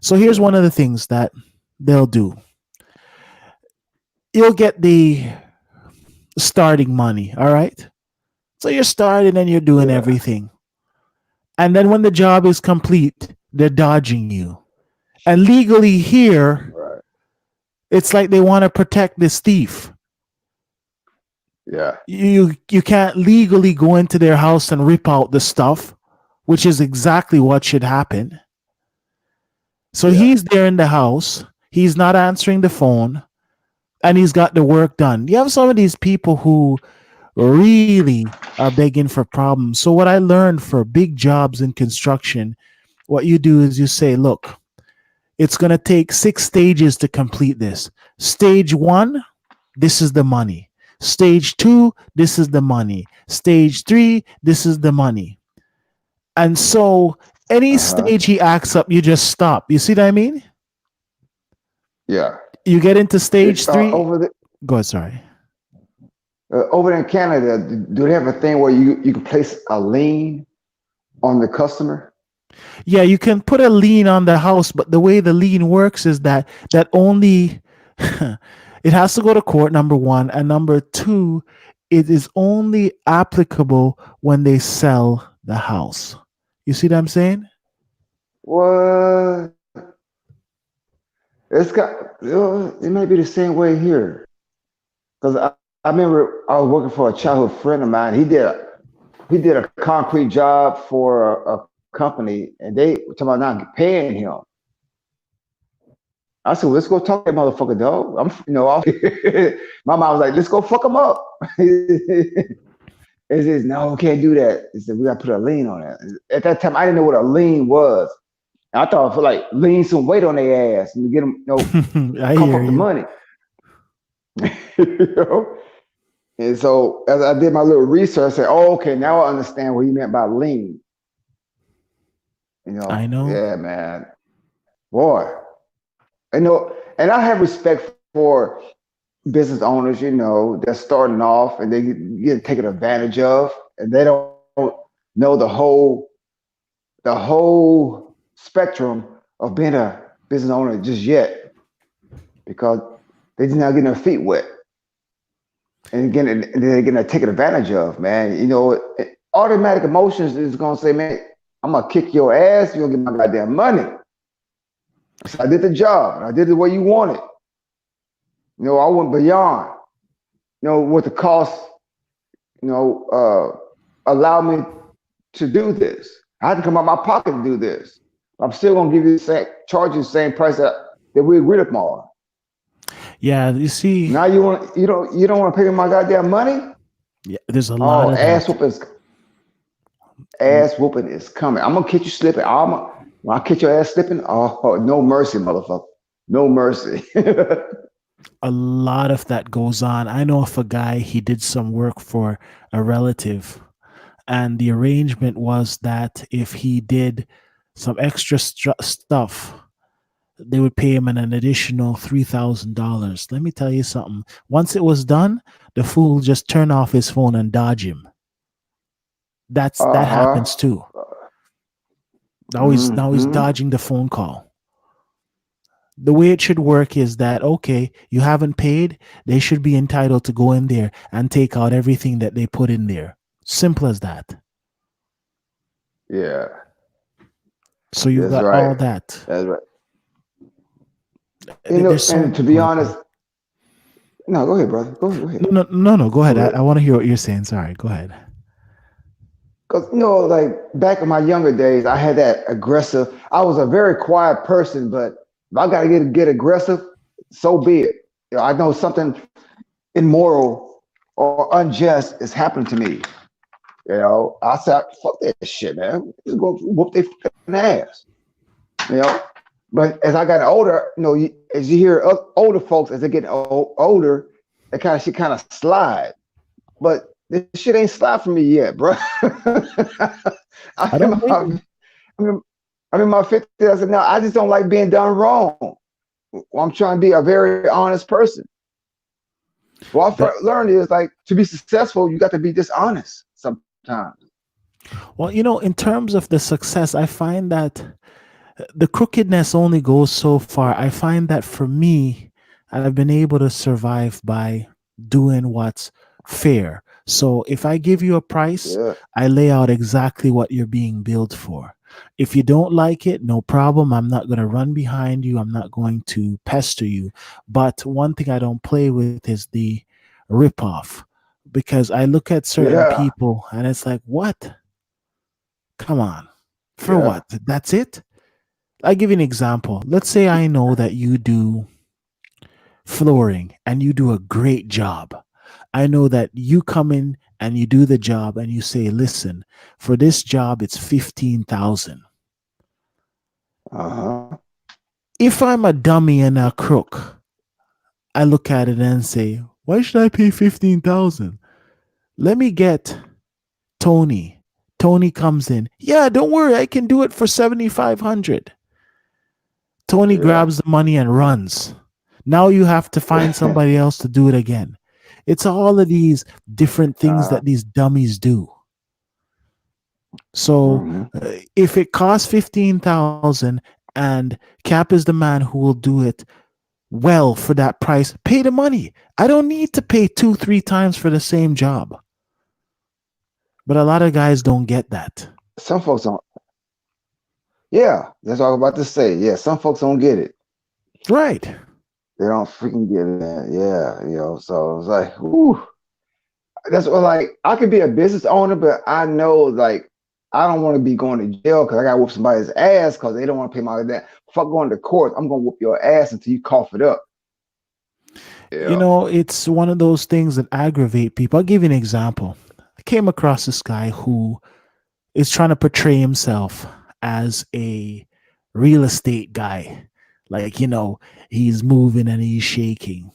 So here's one Yeah. of the things that they'll do. You'll get the starting money, all right? So you're starting and you're doing Yeah. everything. And then when the job is complete, they're dodging you. And legally here, Right. it's like they want to protect this thief. Yeah. You can't legally go into their house and rip out the stuff, which is exactly what should happen. So Yeah. he's there in the house, he's not answering the phone, and he's got the work done. You have some of these people who really are begging for problems. So what I learned for big jobs in construction, what you do is you say, look, it's going to take 6 stages to complete this. Stage 1, this is the money. Stage 2, this is the money. Stage 3, this is the money. And so any Uh-huh. stage he acts up, you just stop. You see what I mean? Yeah. You get into stage It, 3. Go ahead, sorry. over there in Canada, do they have a thing where you can place a lien on the customer? Yeah, you can put a lien on the house, but the way the lien works is that only it has to go to court, number one, and number two, it is only applicable when they sell the house. You see what I'm saying? What? It's got. It may be the same way here. Because I remember I was working for a childhood friend of mine. He did a concrete job for a company, and they were talking about not paying him. I said, well, let's go talk to that motherfucker, dog. My mom was like, let's go fuck him up. It says, no, we can't do that. He said, we got to put a lien on it. At that time, I didn't know what a lien was. I thought for like lean some weight on their ass and get them, I cough hear up the you. money. you know? And so as I did my little research, I said, oh, okay, now I understand what he meant by lean. I know. Yeah, man. Boy. And I have respect for business owners, they're starting off and they get taken advantage of and they don't know the whole spectrum of being a business owner just yet because they're just not getting their feet wet. And again, they're getting taken advantage of, man. Automatic emotions is gonna say, man, I'm gonna kick your ass, you're gonna get my goddamn money. So I did the job and I did it the way you wanted. I went beyond, what the cost, you know, allow me to do this. I had to come out of my pocket to do this. I'm still gonna give you charge you the same price that we agreed upon. Yeah, you see, Now you don't want to pay me my goddamn money? yeah, there's a lot Oh, of ass that. whooping is L- ass whooping is coming. I'm gonna catch you slipping. When I catch your ass slipping, oh, no mercy, motherfucker. No mercy. A lot of that goes on. I know of a guy, he did some work for a relative, and the arrangement was that if he did some extra stuff, they would pay him an additional $3,000. Let me tell you something. Once it was done, the fool just turn off his phone and dodge him. That Uh-huh. happens too. Now he's Mm-hmm. dodging the phone call. The way it should work is that, okay, you haven't paid, they should be entitled to go in there and take out everything that they put in there. Simple as that. Yeah, So you've that's got right. all that. That's right. There's And so to be go ahead, go honest, ahead. no, go ahead, brother. Go No, ahead. no, no, no. Go ahead. Go I, ahead. I want to hear what you're saying. Sorry. Go ahead. Because, like back in my younger days, I had that aggressive. I was a very quiet person, but if I got to get aggressive, so be it. I know something. immoral or unjust is happening to me. I said, fuck that shit, man. Just go whoop their fucking ass. You know. But as I got older, as you hear older folks as they get older, that kind of shit kind of slide. But this shit ain't slide for me yet, bro. I'm I in don't my, blame you. I'm in, I'm in my 50s. I said, no, I just don't like being done wrong. Well, I'm trying to be a very honest person. What I That learned is like to be successful, you got to be dishonest sometimes. well, in terms of the success, I find that the crookedness only goes so far. I find that for me, I've been able to survive by doing what's fair. So if I give you a price, Yeah, I lay out exactly what you're being billed for. If you don't like it, no problem. I'm not going to run behind you. I'm not going to pester you. But one thing I don't play with is the ripoff because I look at certain yeah, people and it's like, what? Come on. For yeah. what? That's it? I give you an example. Let's say I know that you do flooring and you do a great job. I know that you come in and you do the job and you say, "Listen, for this job it's 15,000." Uh huh. If I'm a dummy and a crook, I look at it and say, "Why should I pay 15,000? Let me get Tony." Tony comes in. "Yeah, don't worry, I can do it for 7,500." Tony Yeah. grabs the money and runs. Now you have to find somebody else to do it again. It's all of these different things uh, that these dummies do. So hmm if it costs 15,000 and Cap is the man who will do it well for that price, pay the money. I don't need to pay two, three times for the same job. But a lot of guys don't get that. Some folks don't. Yeah, that's what I was about to say. Yeah, some folks don't get it. Right. They don't freaking get it, man. Yeah, So it's like, whoo. That's what like I could be a business owner, but I know like I don't want to be going to jail because I gotta whoop somebody's ass because they don't want to pay my that. Fuck going to court. I'm gonna whoop your ass until you cough it up. Yeah. It's one of those things that aggravate people. I'll give you an example. I came across this guy who is trying to portray himself as a real estate guy. Like, he's moving and he's shaking.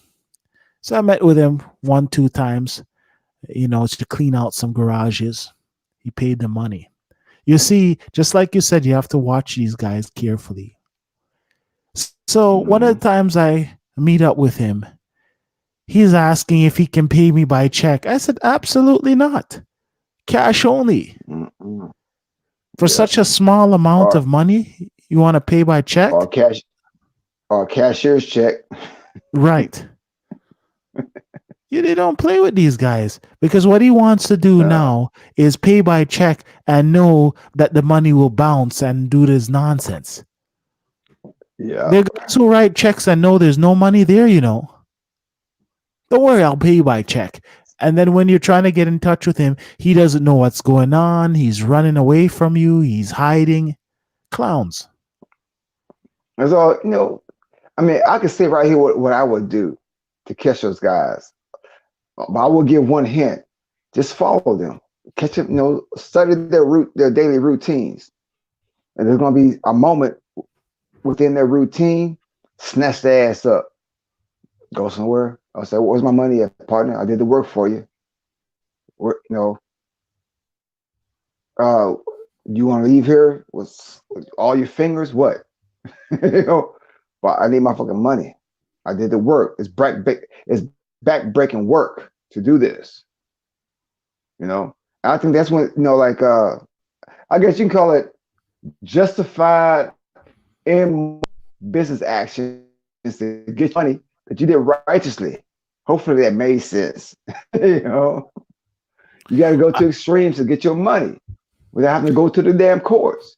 So I met with him one, two times, to clean out some garages. He paid the money. You see, just like you said, you have to watch these guys carefully. So one of the Mm-hmm. times I meet up with him, he's asking if he can pay me by check. I said, absolutely not. Cash only. Mm-hmm. For Yeah. such a small amount Or of money, you want to pay by or check? cash or cashier's check. Right. They don't play with these guys because what he wants to do Uh, now is pay by check and know that the money will bounce and do this nonsense. yeah. There are guys who write checks and know there's no money there. Don't worry, I'll pay you by check. And then when you're trying to get in touch with him, he doesn't know what's going on. He's running away from you. He's hiding. Clowns. And so I mean, I can say right here what I would do to catch those guys. But I will give one hint: just follow them, catch them. Study their daily routines, and there's gonna be a moment within their routine, snatch their ass up, go somewhere. I'll say, "Where's my money at, partner? I did the work for you. Where, uh, you want to leave here with all your fingers? What? you know, but I need my fucking money. I did the work. It's back breaking work to do this. You know, and I think that's when like I guess you can call it justified in business actions to get your money that you did righteously. Hopefully that made sense. you know, you got to go Uh, to extremes to get your money without having to go to the damn courts.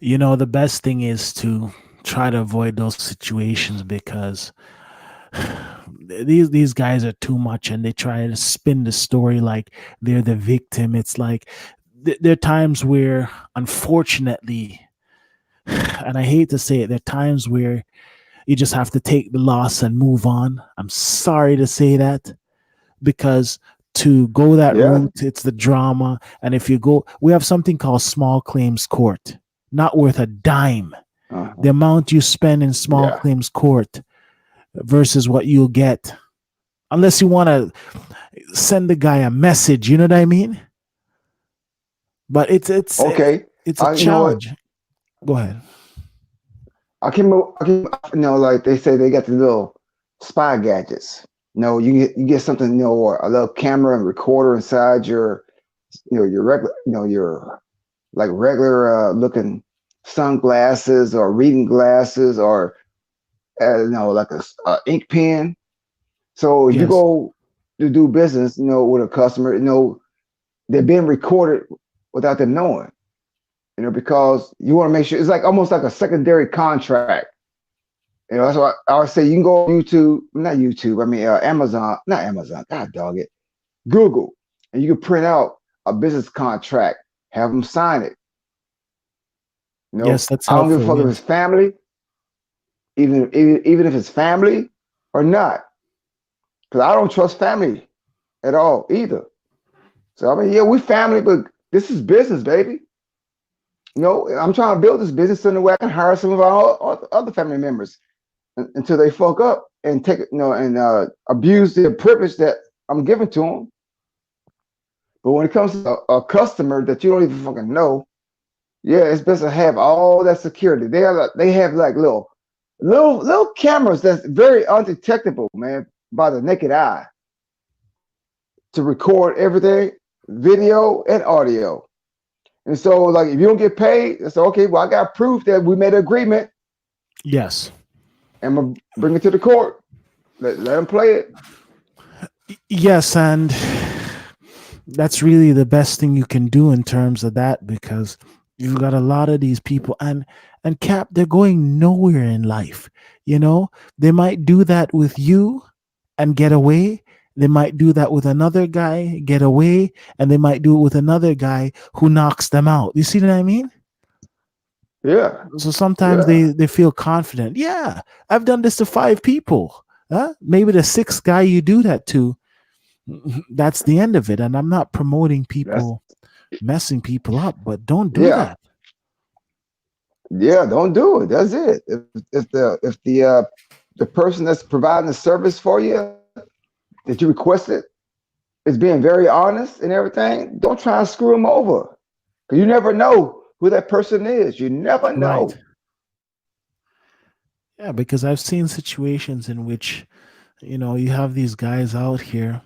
the best thing is to try to avoid those situations because these guys are too much and they try to spin the story like they're the victim. It's like there are times where, unfortunately, and I hate to say it, there are times where You just have to take the loss and move on. I'm sorry to say that, because to go that Yeah. route, it's the drama. And if you go, we have something called small claims court, not worth a dime. Uh-huh. The amount you spend in small Yeah. claims court versus what you'll get, unless you want to send the guy a message, you know what I mean? But Okay. it's a You know what? challenge. Go ahead. Like they say, they got the little spy gadgets. You get something, or a little camera and recorder inside your regular, your like regular looking sunglasses or reading glasses or like a ink pen. So if you Yes. go to do business, with a customer, they're being recorded without them knowing. Because you want to make sure it's like almost like a secondary contract. That's why I would say you can go on YouTube, not YouTube. I mean, Amazon, not Amazon. God dog it, Google, and you can print out a business contract, have them sign it. Yes, that's I don't give a helpful. fuck if it's Yes. family, even if it's family or not, because I don't trust family at all either. So I mean, yeah, we family, but this is business, baby. I'm trying to build this business in the way I can hire some of our other family members until they fuck up and take and abuse the privilege that I'm giving to them. But when it comes to a customer that you don't even fucking know, yeah, it's best to have all that security. They have like little cameras that's very undetectable, man, by the naked eye to record everything, video and audio. And so, like, if you don't get paid, it's okay. Well, I got proof that we made an agreement, Yes. and I'm gonna bring it to the court. Let them play it. Yes, and that's really the best thing you can do in terms of that, because you've got a lot of these people, and Cap, they're going nowhere in life. You know, they might do that with you and get away. They might do that with another guy, get away, and they might do it with another guy who knocks them out. You see what I mean? Yeah, So sometimes yeah. they feel confident. Yeah, I've done this to five people. Huh? Maybe the sixth guy you do that to, that's the end of it. And I'm not promoting That's people messing people up, but don't do yeah, that. yeah. Don't do it. That's it. If the person that's providing the service for you that you requested is being very honest and everything, don't try and screw them over. Because you never know who that person is. You never Right. know. Yeah, because I've seen situations in which, you have these guys out here,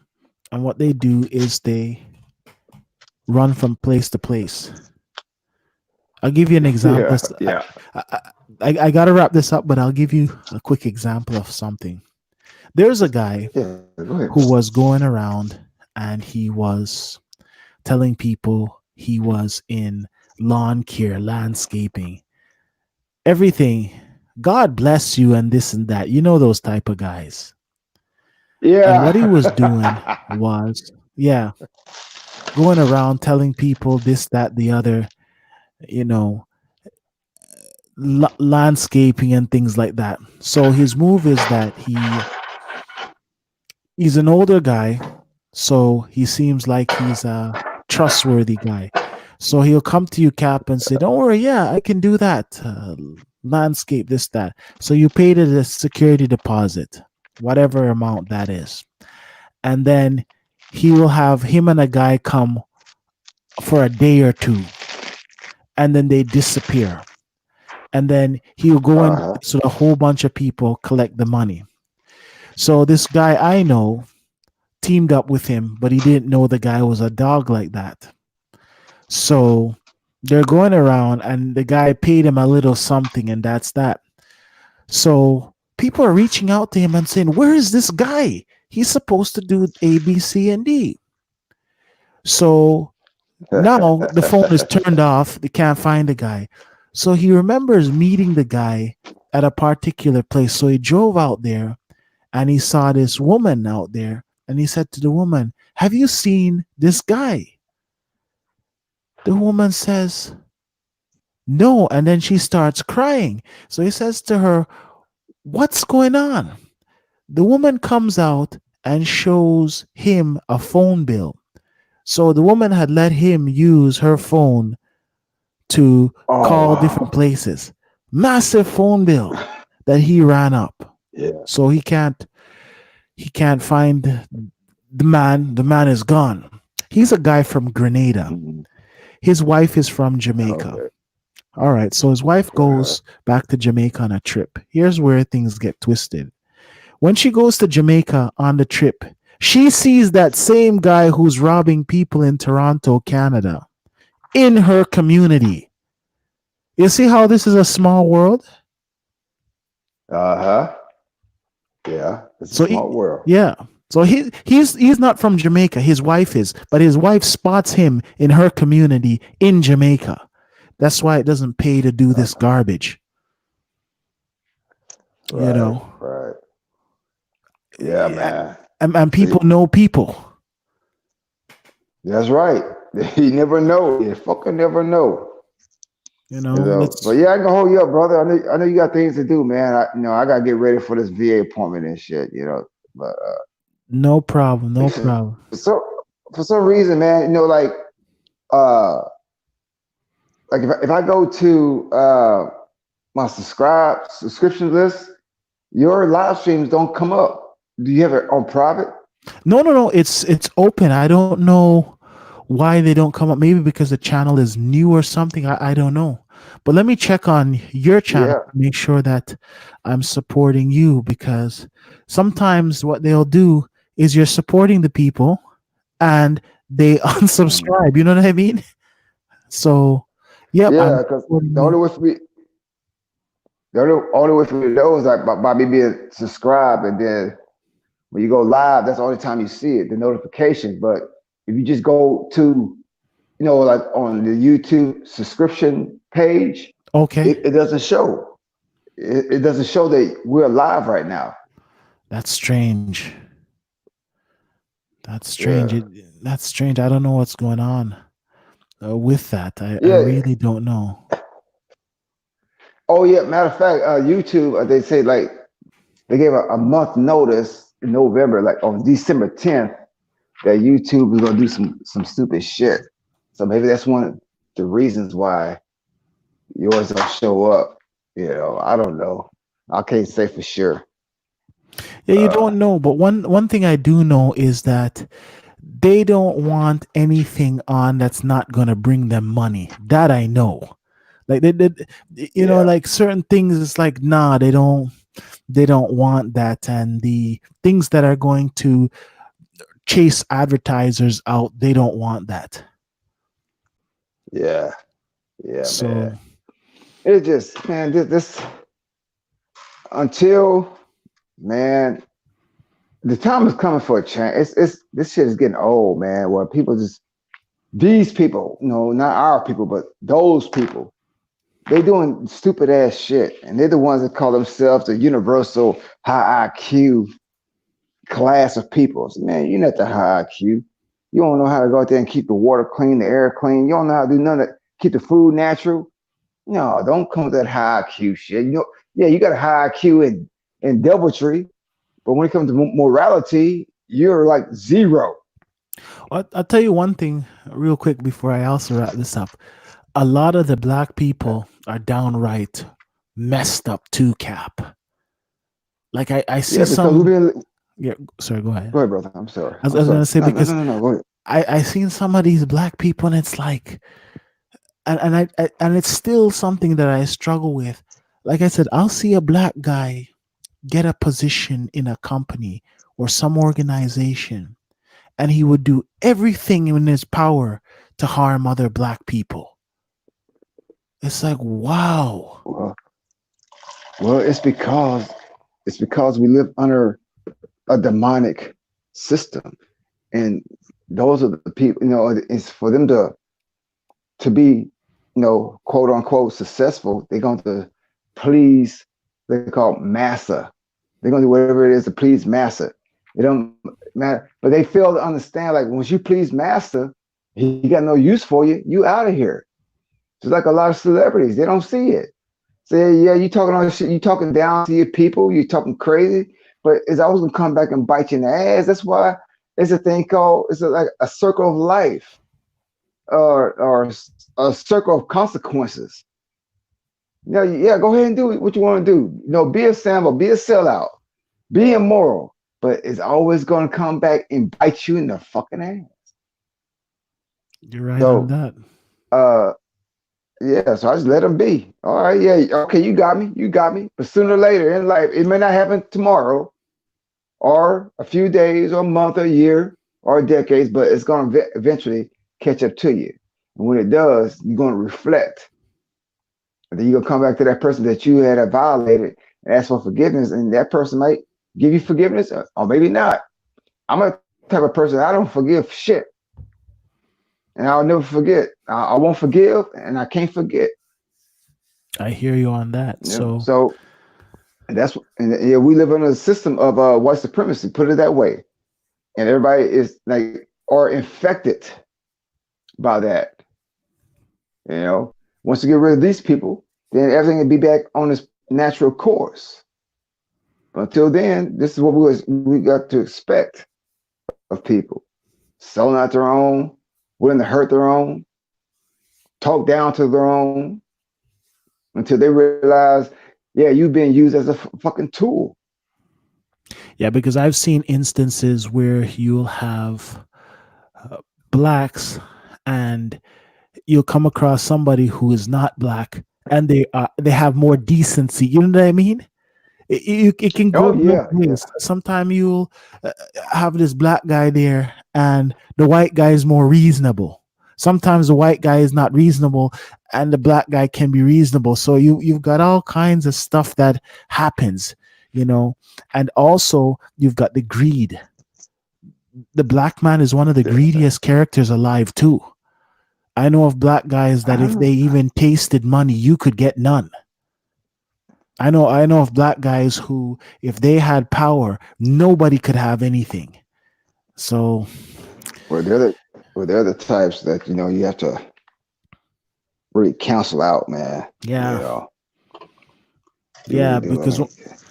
and what they do is they run from place to place. I'll give you an example. Yeah, yeah, I got to wrap this up, but I'll give you a quick example of something. There's a guy yeah. Go ahead. who was going around and he was telling people he was in lawn care, landscaping, everything. God bless you and this and that. You know those type of guys. And what he was doing Yeah. was, yeah, going around telling people this, that, the other, you know, landscaping and things like that. So his move is that he's an older guy, so he seems like he's a trustworthy guy. So he'll come to you, Cap, and say, "Don't worry, yeah, I can do that. Landscape, this, that." So you paid it a security deposit, whatever amount that is, and then he will have him and a guy come for a day or two, and then they disappear, and then he'll go in Uh-huh. so a whole bunch of people collect the money. So this guy I know teamed up with him, but he didn't know the guy was a dog like that. So they're going around, and the guy paid him a little something, and that's that. So people are reaching out to him and saying, "Where is this guy? He's supposed to do A, B, C, and D." So now the phone is turned off. They can't find the guy. So he remembers meeting the guy at a particular place. So he drove out there and he saw this woman out there. And he said to the woman, "Have you seen this guy?" The woman says, "No." And then she starts crying. So he says to her, What's going on? The woman comes out and shows him a phone bill. So the woman had let him use her phone to Oh call different wow. places. Massive phone bill that he ran up. Yeah. So he can't find the man. The man is gone. He's a guy from Grenada. Mhm. His wife is from Jamaica. Okay. All right, so his wife Right. goes back to Jamaica on a trip. Here's where things get twisted. When she goes to Jamaica on the trip, she sees that same guy who's robbing people in Toronto, Canada, in her community. You see how this is a small world? Uh huh. Yeah. It's a So small world. yeah. So he's not from Jamaica. His wife is, but his wife spots him in her community in Jamaica. That's why it doesn't pay to do this Okay. garbage. You Right. know, Right. Yeah, and, man. and See, people know people. that's right. You never know. You fucking never know. You You know, know. But let's yeah, I can hold you up, brother. I know you got things to do, man. I gotta get ready for this VA appointment and shit. But no problem, no problem. so for some reason, man, uh, like if I go to my subscription list, your live streams don't come up. Do you have it on private? No. It's open. I don't know why they don't come up. Maybe because the channel is new or something. I don't know. But let me check on your channel Yeah. to make sure that I'm supporting you because sometimes what they'll do is you're supporting the people and they Mhm. unsubscribe. You know what I mean? So, yep, I'm Yeah, because supporting the you. only way for me, the only way for me to know is like by me being subscribed, and then when you go live, that's the only time you see it, the notifications. But if you just go to, like on the YouTube subscription page, Okay, it doesn't show. It doesn't show that we're live right now. that's strange. That's strange. Yeah. That's strange. I don't know what's going on with that. I Yeah. really don't know. Oh, yeah. Matter of fact, YouTube, they say like they gave a month notice in November, like on December 10th, that YouTube is gonna do some stupid shit. So maybe that's one of the reasons why yours don't show up. I don't know. I can't say for sure. Yeah, you Uh, don't know, but one thing I do know is that they don't want anything on that's not gonna bring them money. That I know. Like yeah, like certain things. It's like nah, they don't want that, and the things that are going to chase advertisers out, they don't want that. yeah, yeah, man. So It just, man, this until, man, the time is coming for a change. It's this shit is getting old, man. Where people just these people, not our people, but those people, they doing stupid ass shit, and they're the ones that call themselves the universal high IQ class of people. So, man, you're not the high IQ. You don't know how to go out there and keep the water clean, the air clean. You don't know how to do none of that. Keep the food natural. No, don't come with that high IQ shit. Yeah, you got a high IQ in deviltry, but when it comes to morality, you're like zero. I'll tell you one thing real quick before I also wrap this up. A lot of the black people are downright messed up too, Cap. Like I see Yeah, because we've some. been. Yeah, sorry, go ahead. Go ahead, brother. I'm sorry. I was, I'm I was sorry. gonna say No, no, no, because no, no. Go ahead. I seen some of these black people and it's like, and it's still something that I struggle with. Like I said, I'll see a black guy get a position in a company or some organization, and he would do everything in his power to harm other black people. It's like, wow. Well, well, it's because we live under a demonic system, and those are the people. It's for them to be, quote unquote successful. They're going to please. They call massa. They're going to do whatever it is to please massa. It don't matter, but they fail to understand. Like once you please massa, he got no use for you. You out of here. Just like a lot of celebrities, they don't see it. say, yeah, you talking all this shit, you talking down to your people, you talking crazy, but it's always gonna come back and bite you in the ass. That's why it's a thing called like a circle of life, or a circle of consequences. Yeah, go ahead and do what you want to do. Be a sample, be a sellout, be immoral, but it's always gonna come back and bite you in the fucking ass. You're right on So, that. uh, yeah, so I just let them be. All right, yeah, okay, you got me. But sooner or later in life, it may not happen tomorrow, or a few days, or a month, or a year, or decades, but it's going to eventually catch up to you. And when it does, you're going to reflect. And then you're going to come back to that person that you had violated and ask for forgiveness, and that person might give you forgiveness, or maybe not. I'm a type of person, I don't forgive shit, and I'll never forget. I won't forgive, and I can't forget. I hear you on that. So, So and yeah, we live in a system of white supremacy, put it that way. And everybody is like, or infected by that. Once you get rid of these people, then everything will be back on its natural course. But until then, this is what we got to expect of people: selling out their own, willing to hurt their own, talk down to their own, until they realize, yeah, you've been used as a fucking tool. yeah, because I've seen instances where you'll have uh, blacks, and you'll come across somebody who is not black, and they have more decency. You know what I mean? It can Oh go both yeah, yeah. ways. Sometimes you'll have this black guy there, and the white guy is more reasonable. Sometimes the white guy is not reasonable, and the black guy can be reasonable. So you've got all kinds of stuff that happens, you know. And also you've got the greed. The black man is one of the greediest characters alive too. I know of black guys that if they I even tasted money, you could get none. I know of black guys who, if they had power, nobody could have anything. So Well, they're the types that you have to really counsel out, man. You yeah, know, you really yeah, do. I because mean,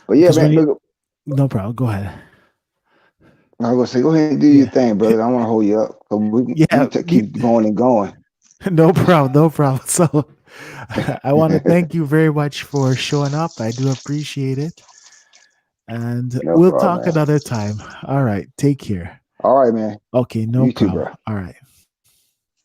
but yeah, because man. when you Look, no problem, go ahead. I was gonna say, go ahead and do your Yeah, thing, brother. I don't want to hold you up. So we yeah, can keep going and going. no problem, no problem. So I want to thank you very much for showing up. I do appreciate it, and No we'll problem, talk man. another time. All right, take care. All right, man. Okay, no You too, problem. bro. All right.